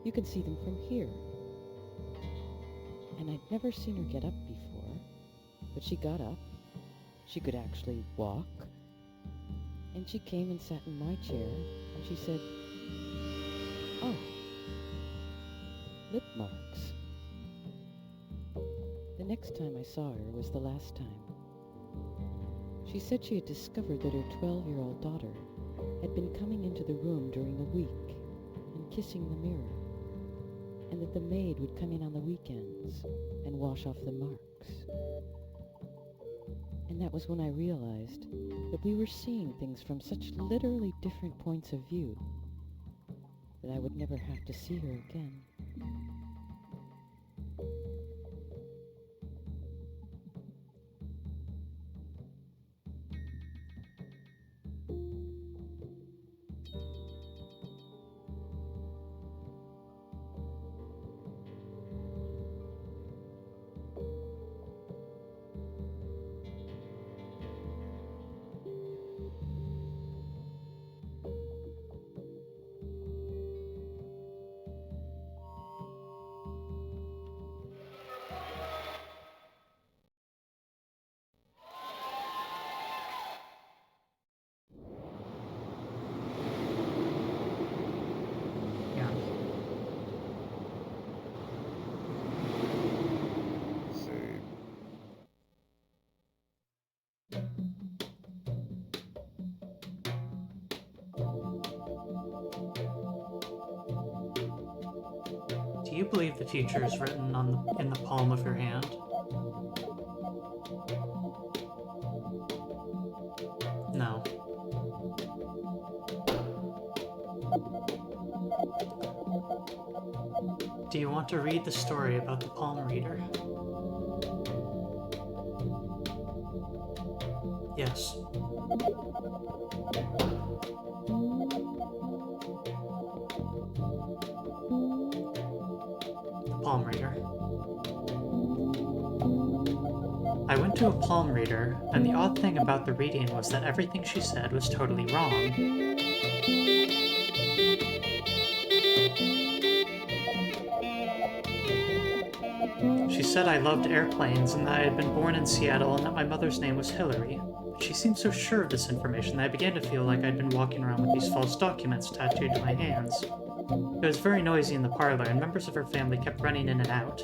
You can see them from here." And I'd never seen her get up before, but she got up. She could actually walk. And she came and sat in my chair, and she said, "Oh, lip marks." The next time I saw her was the last time. She said she had discovered that her 12-year-old daughter had been coming into the room during the week and kissing the mirror, and that the maid would come in on the weekends and wash off the marks. And that was when I realized that we were seeing things from such literally different points of view that I would never have to see her again. Yeah. Save. Do you believe the future is written in the palm of your hand? Do you want to read the story about the palm reader? Yes. The palm reader. I went to a palm reader, and the odd thing about the reading was that everything she said was totally wrong. She said I loved airplanes and that I had been born in Seattle and that my mother's name was Hillary. But she seemed so sure of this information that I began to feel like I'd been walking around with these false documents tattooed to my hands. It was very noisy in the parlor, and members of her family kept running in and out.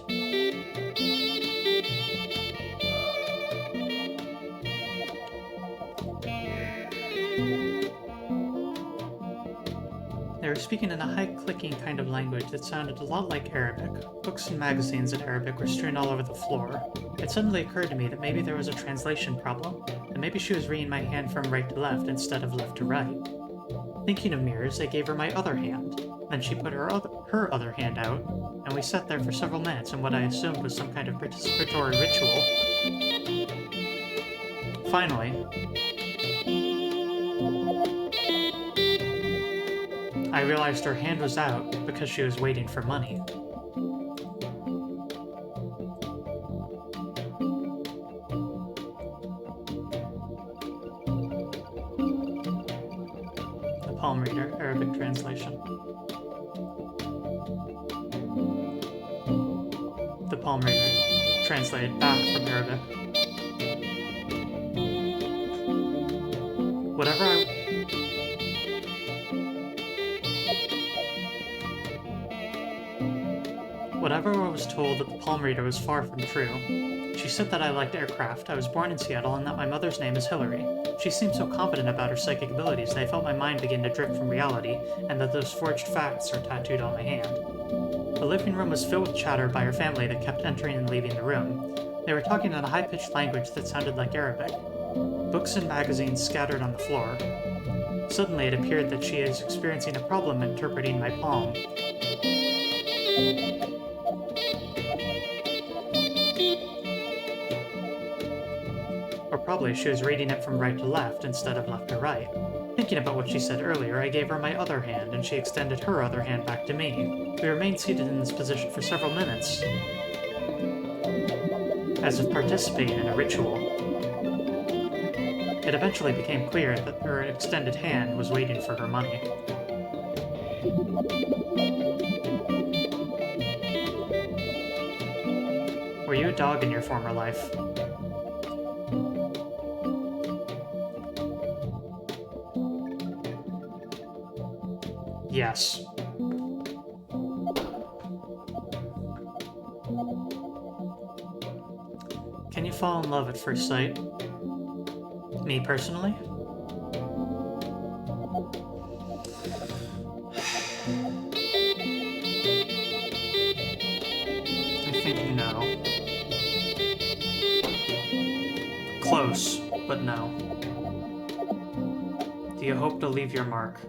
They were speaking in a high-clicking kind of language that sounded a lot like Arabic. Books and magazines in Arabic were strewn all over the floor. It suddenly occurred to me that maybe there was a translation problem, and maybe she was reading my hand from right to left instead of left to right. Thinking of mirrors, I gave her my other hand. Then she put her other hand out, and we sat there for several minutes in what I assumed was some kind of participatory ritual. Finally, I realized her hand was out because she was waiting for money. The palm reader, Arabic translation. The palm reader, translated back from Arabic. Whatever I was told that the palm reader was far from true. She said that I liked aircraft, I was born in Seattle, and that my mother's name is Hillary. She seemed so confident about her psychic abilities that I felt my mind begin to drift from reality, and that those forged facts are tattooed on my hand. The living room was filled with chatter by her family that kept entering and leaving the room. They were talking in a high-pitched language that sounded like Arabic. Books and magazines scattered on the floor. Suddenly it appeared that she is experiencing a problem interpreting my palm. Or probably she was reading it from right to left instead of left to right. Thinking about what she said earlier, I gave her my other hand, and she extended her other hand back to me. We remained seated in this position for several minutes, as if participating in a ritual. It eventually became clear that her extended hand was waiting for her money. Were you a dog in your former life? Yes. Can you fall in love at first sight? Me personally? I think no. Close, but no. Do you hope to leave your mark?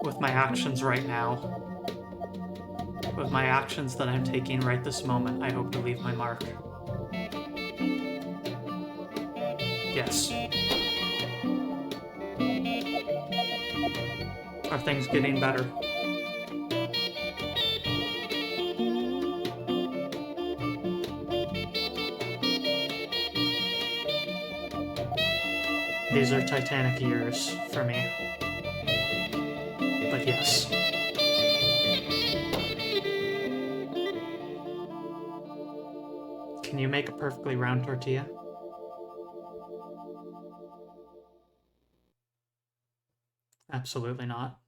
With my actions right now. With my actions that I'm taking right this moment, I hope to leave my mark. Yes. Are things getting better? These are Titanic years for me. But yes. Can you make a perfectly round tortilla? Absolutely not.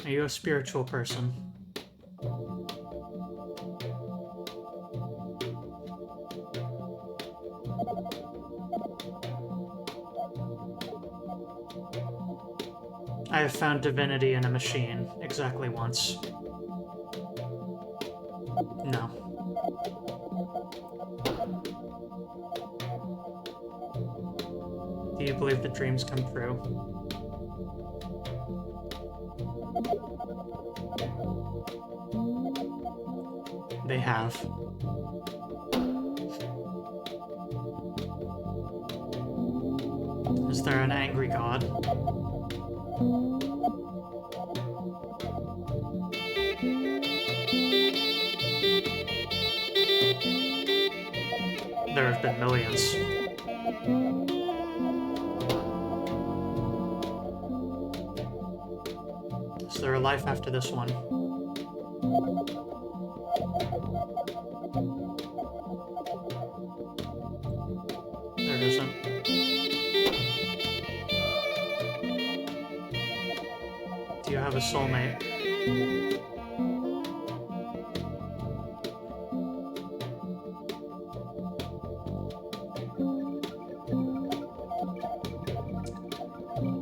Are you a spiritual person? I have found divinity in a machine exactly once. No. Do you believe believe that dreams come true? They have. Is there an angry god? There have been millions. Is there a life after this one? There isn't. Do you have a soulmate?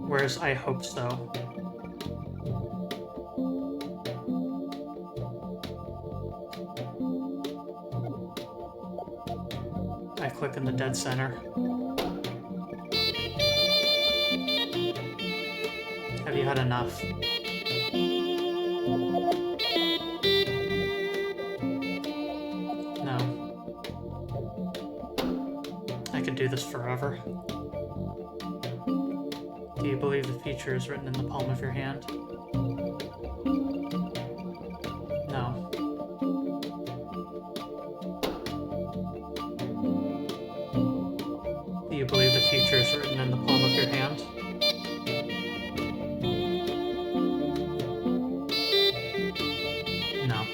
Where's I hope so? I click in the dead center. Have you had enough? No. I could do this forever. Do you believe the future is written in the palm of your hand? No. Do you believe the future is written in the palm of your hand? No.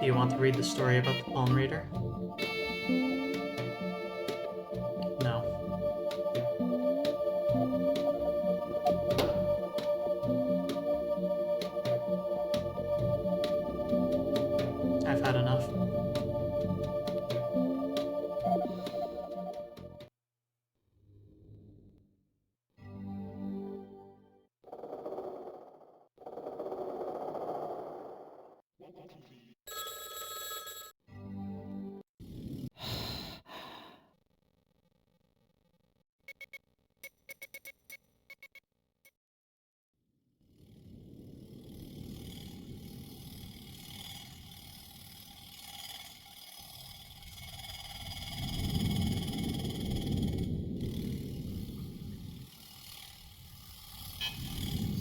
Do you want to read the story about the palm reader? No. I've had enough.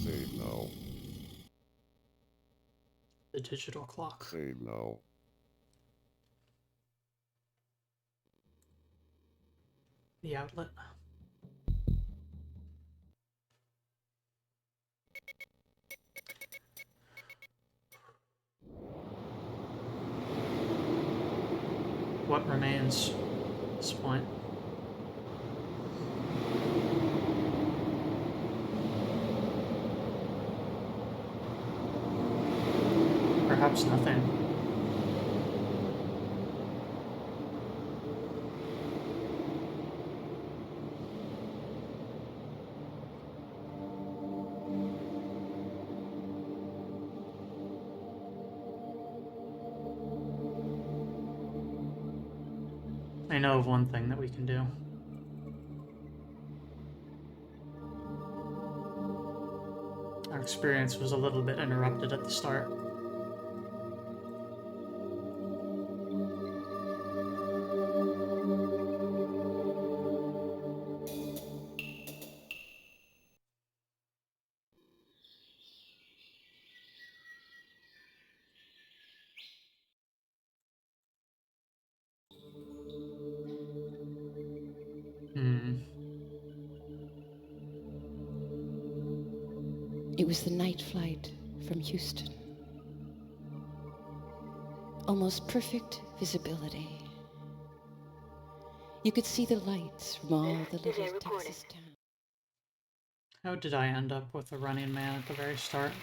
Save now. The digital clock. Save now. The outlet. What remains at this point? Perhaps nothing. I know of one thing that we can do. Our experience was a little bit interrupted at the start. It was the night flight from Houston. Almost perfect visibility. You could see the lights from all the little Texas towns. How did I end up with a running man at the very start?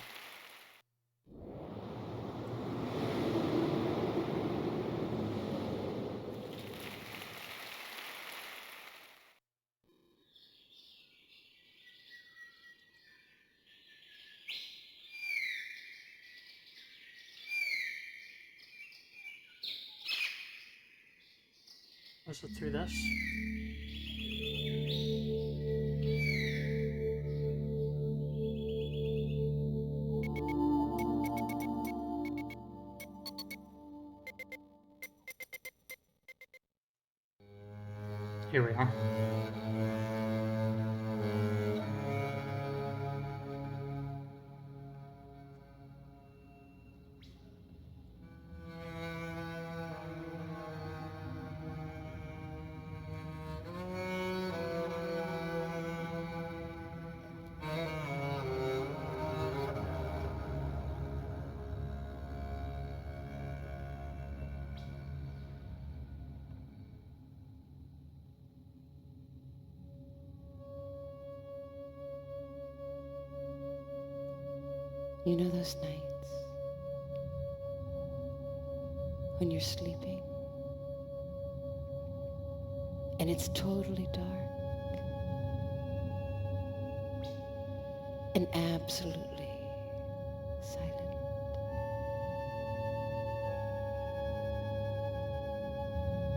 Was it through this? Here we are. You know those nights when you're sleeping and it's totally dark and absolutely silent.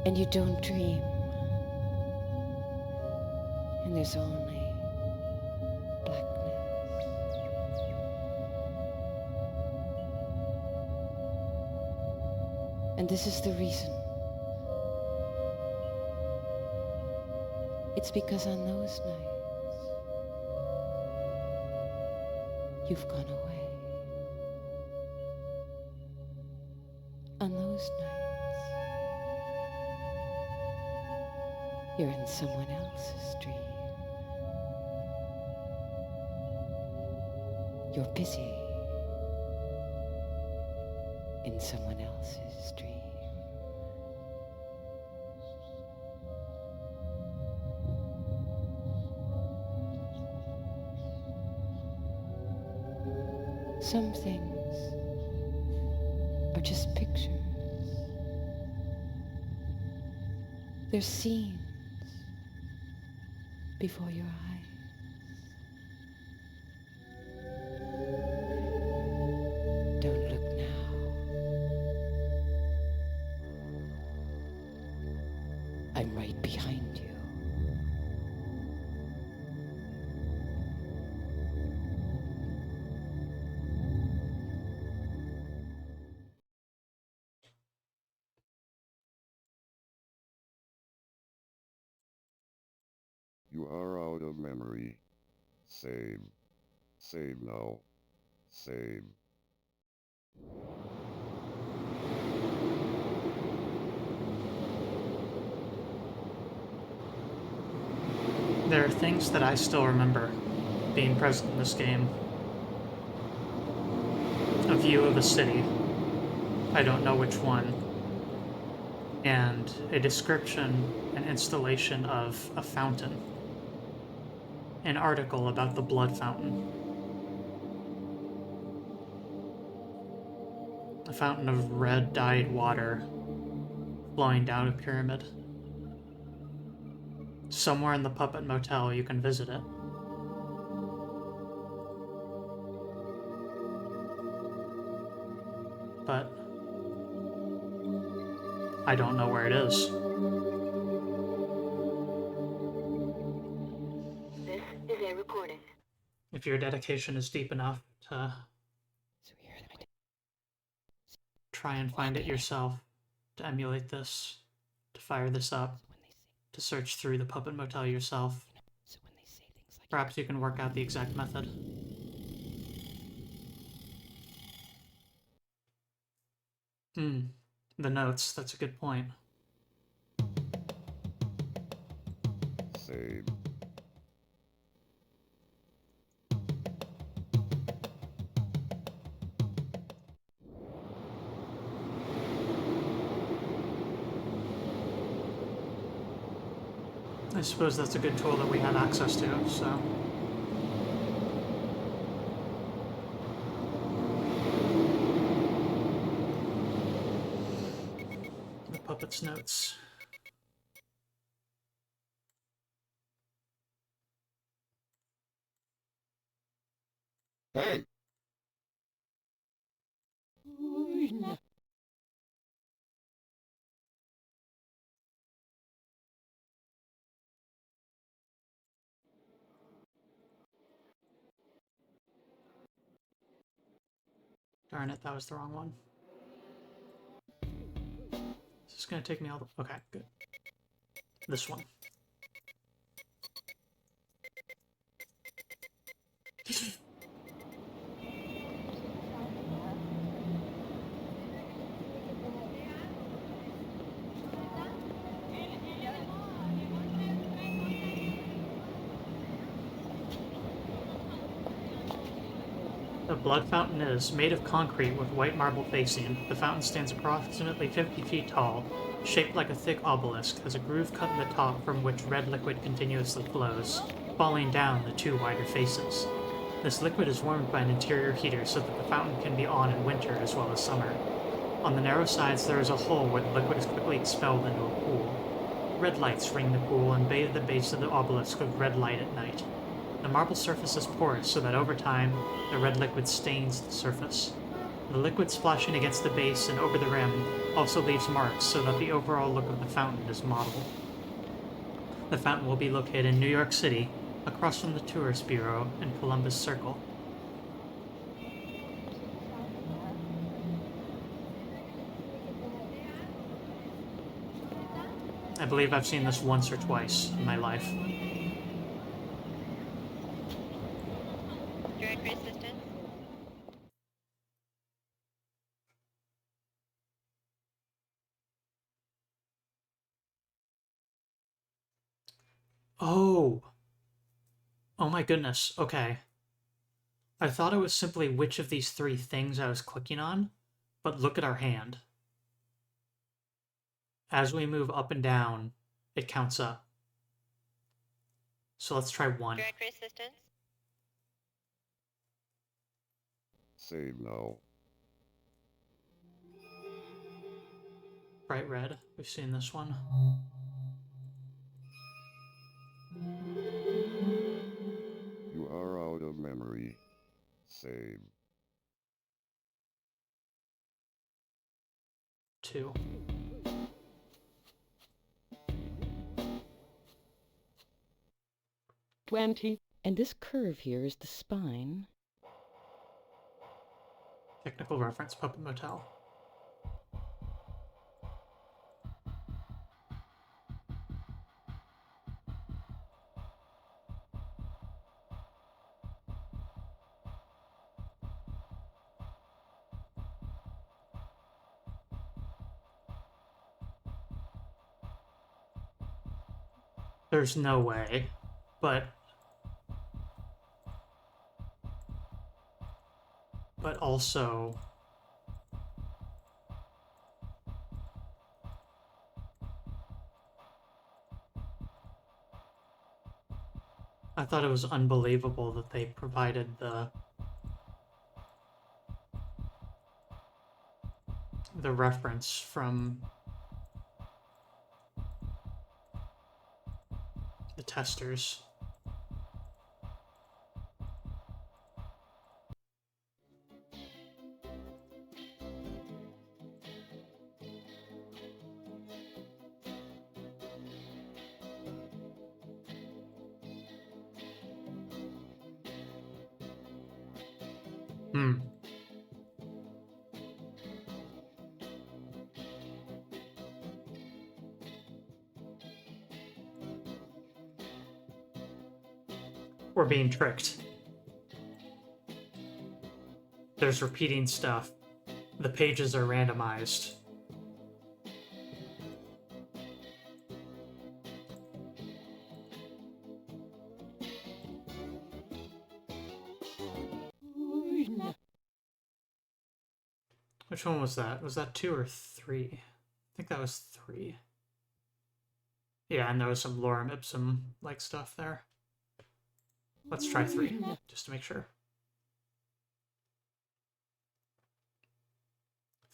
And you don't dream, and there's only blackness. And this is the reason. It's because on those nights, you've gone away. On those nights, you're in someone else's dream. You're busy in someone else's dream. Some things are just pictures. They're scenes before your eyes. Don't look now. I'm right behind you. You are out of memory. Save. Save now. Save. There are things that I still remember being present in this game. A view of a city. I don't know which one. And a description and installation of a fountain. An article about the blood fountain. A fountain of red dyed water flowing down a pyramid. Somewhere in the Puppet Motel you can visit it. But I don't know where it is. This is a recording. If your dedication is deep enough to try and find it yourself, to emulate this, to fire this up, to search through the Puppet Motel yourself, perhaps you can work out the exact method. The notes, that's a good point. Save. I suppose that's a good tool that we have access to, so... The Puppet's notes. Hey! Darn it, that was the wrong one. Is this gonna take me all the... Okay, good. This one. The blood fountain is made of concrete with white marble facing. The fountain stands approximately 50 feet tall, shaped like a thick obelisk, has a groove cut in the top from which red liquid continuously flows, falling down the two wider faces. This liquid is warmed by an interior heater so that the fountain can be on in winter as well as summer. On the narrow sides there is a hole where the liquid is quickly expelled into a pool. Red lights ring the pool and bathe the base of the obelisk with red light at night. The marble surface is porous so that over time, the red liquid stains the surface. The liquid splashing against the base and over the rim also leaves marks so that the overall look of the fountain is modeled. The fountain will be located in New York City, across from the Tourist Bureau in Columbus Circle. I believe I've seen this once or twice in my life. Directory assistance. Oh! Oh my goodness, okay. I thought it was simply which of these three things I was clicking on, but look at our hand. As we move up and down, it counts up. So let's try one. Directory assistance. Save now. Bright red, we've seen this one. You are out of memory. Save. 2. And this curve here is the spine. Technical reference, Puppet Motel. There's no way, but also I thought it was unbelievable that they provided the reference from the testers. We're being tricked. There's repeating stuff. The pages are randomized. Which one was that? Was that 2 or 3? I think that was 3. Yeah, and there was some lorem ipsum like stuff there. Let's try 3, just to make sure.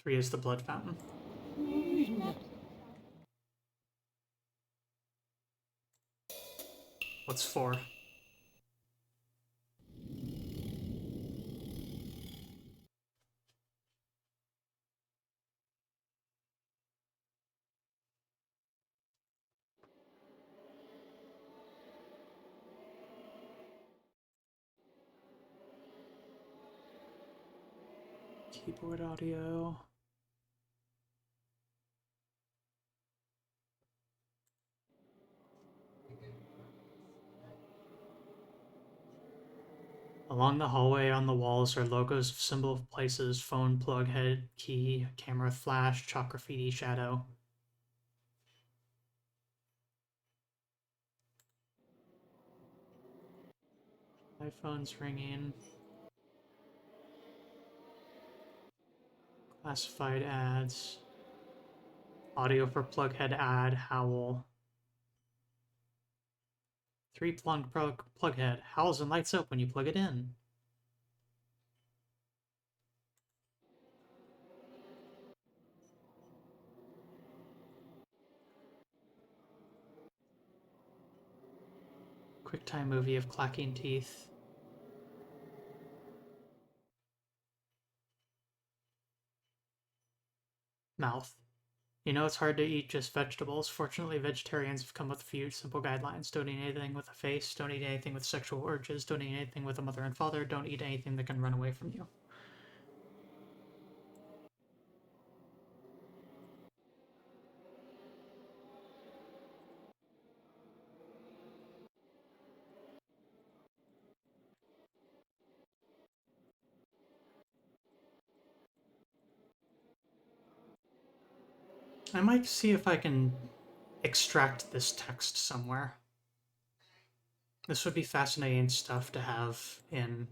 3 is the blood fountain. What's 4? Keyboard audio. Along the hallway on the walls are logos of symbol of places, phone, plug, head, key, camera, flash, chalk graffiti, shadow. iPhone's ringing. Classified ads. Audio for plug head ad, howl. 3 plug head. Howls and lights up when you plug it in. QuickTime movie of clacking teeth. Mouth. You know it's hard to eat just vegetables. Fortunately, vegetarians have come with a few simple guidelines. Don't eat anything with a face. Don't eat anything with sexual urges. Don't eat anything with a mother and father. Don't eat anything that can run away from you. I might see if I can extract this text somewhere. This would be fascinating stuff to have in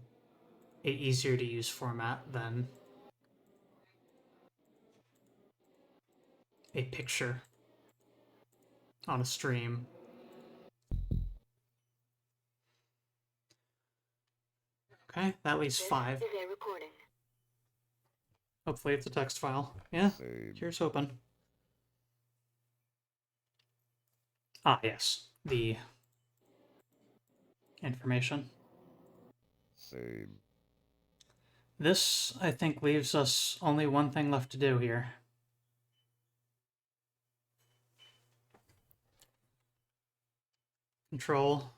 a easier to use format than a picture on a stream. Okay, that leaves 5. This is a recording. Hopefully it's a text file. Yeah, here's hoping. Ah, yes, the information. Save. This, I think, leaves us only one thing left to do here. Control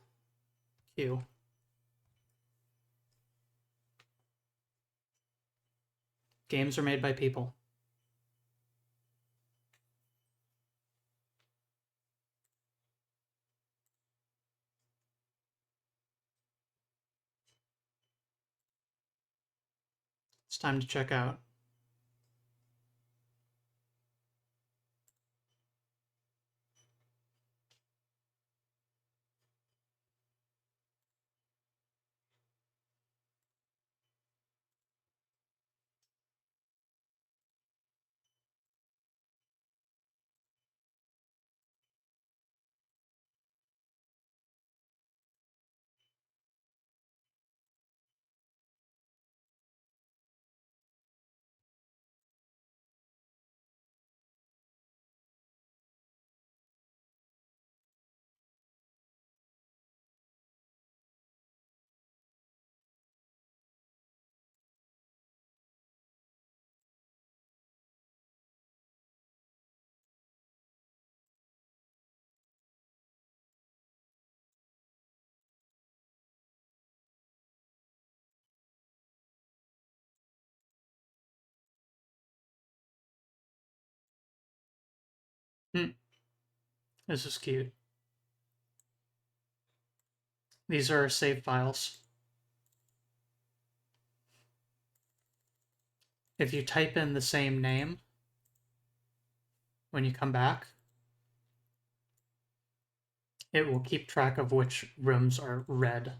Q. Games are made by people. It's time to check out. This is cute. These are save files. If you type in the same name when you come back, it will keep track of which rooms are red.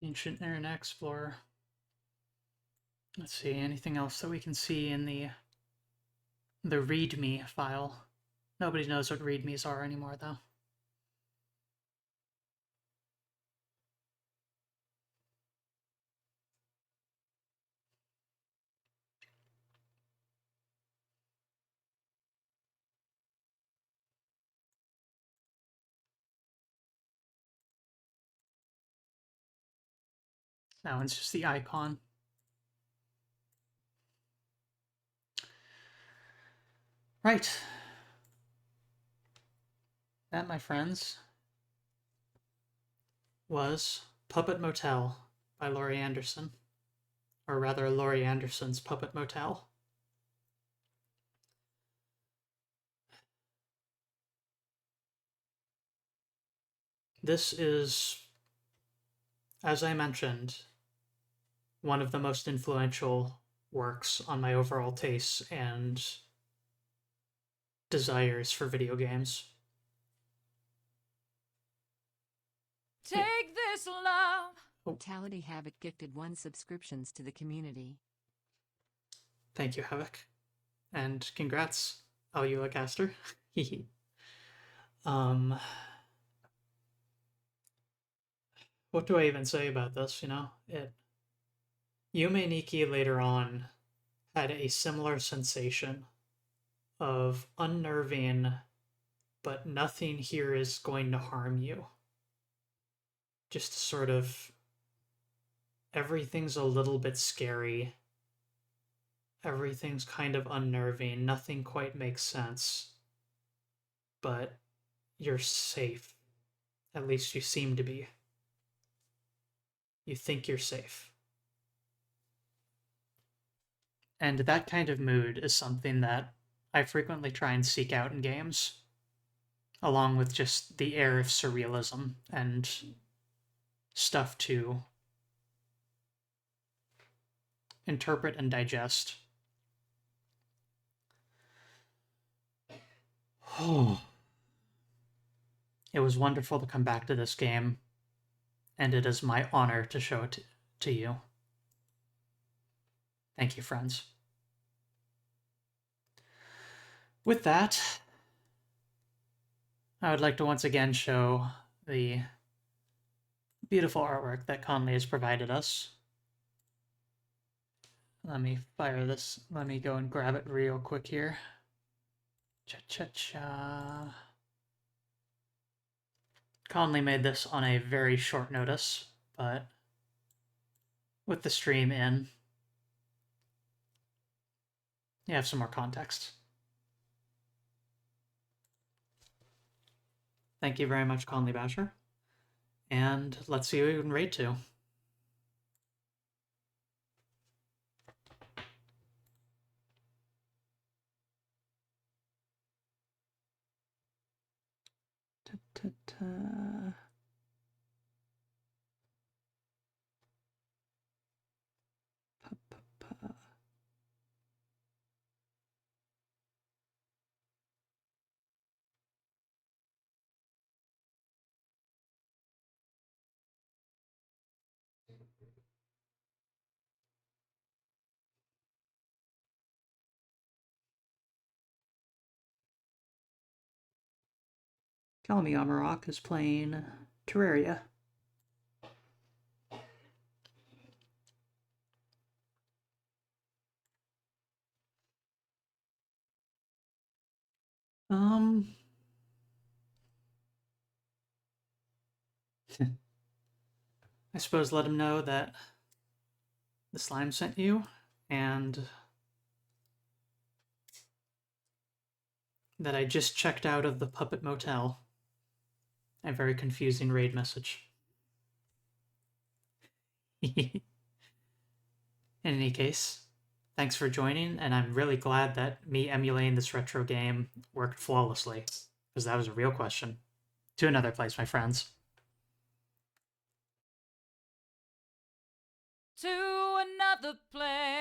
Ancient Internet Explorer. Let's see, anything else that we can see in the README file? Nobody knows what READMEs are anymore, though. That one's just the icon. Right. That, my friends, was Puppet Motel by Laurie Anderson. Or rather, Laurie Anderson's Puppet Motel. This is, as I mentioned, one of the most influential works on my overall tastes and desires for video games. Take this love. Mortality Havoc gifted 1 subscriptions to the community. Thank you, Havoc. And congrats, Alula Caster. What do I even say about this, you know? Yume Nikki later on had a similar sensation of unnerving, but nothing here is going to harm you. Just sort of, everything's a little bit scary. Everything's kind of unnerving. Nothing quite makes sense. But you're safe. At least you seem to be. You think you're safe. And that kind of mood is something that I frequently try and seek out in games, along with just the air of surrealism and stuff to interpret and digest. It was wonderful to come back to this game, and it is my honor to show it to you. Thank you, friends. With that, I would like to once again show the beautiful artwork that Conley has provided us. Let me fire this. Let me go and grab it real quick here. Cha-cha-cha. Conley made this on a very short notice, but with the stream in, you have some more context. Thank you very much, Conley Basher. And let's see who we can raid to. Ta-ta-ta. Pa-pa-pa. Kalmi Amarok is playing Terraria. I suppose let him know that the slime sent you, and that I just checked out of the Puppet Motel. A very confusing raid message. In any case, thanks for joining, and I'm really glad that me emulating this retro game worked flawlessly, because that was a real question. To another place, my friends. To another place.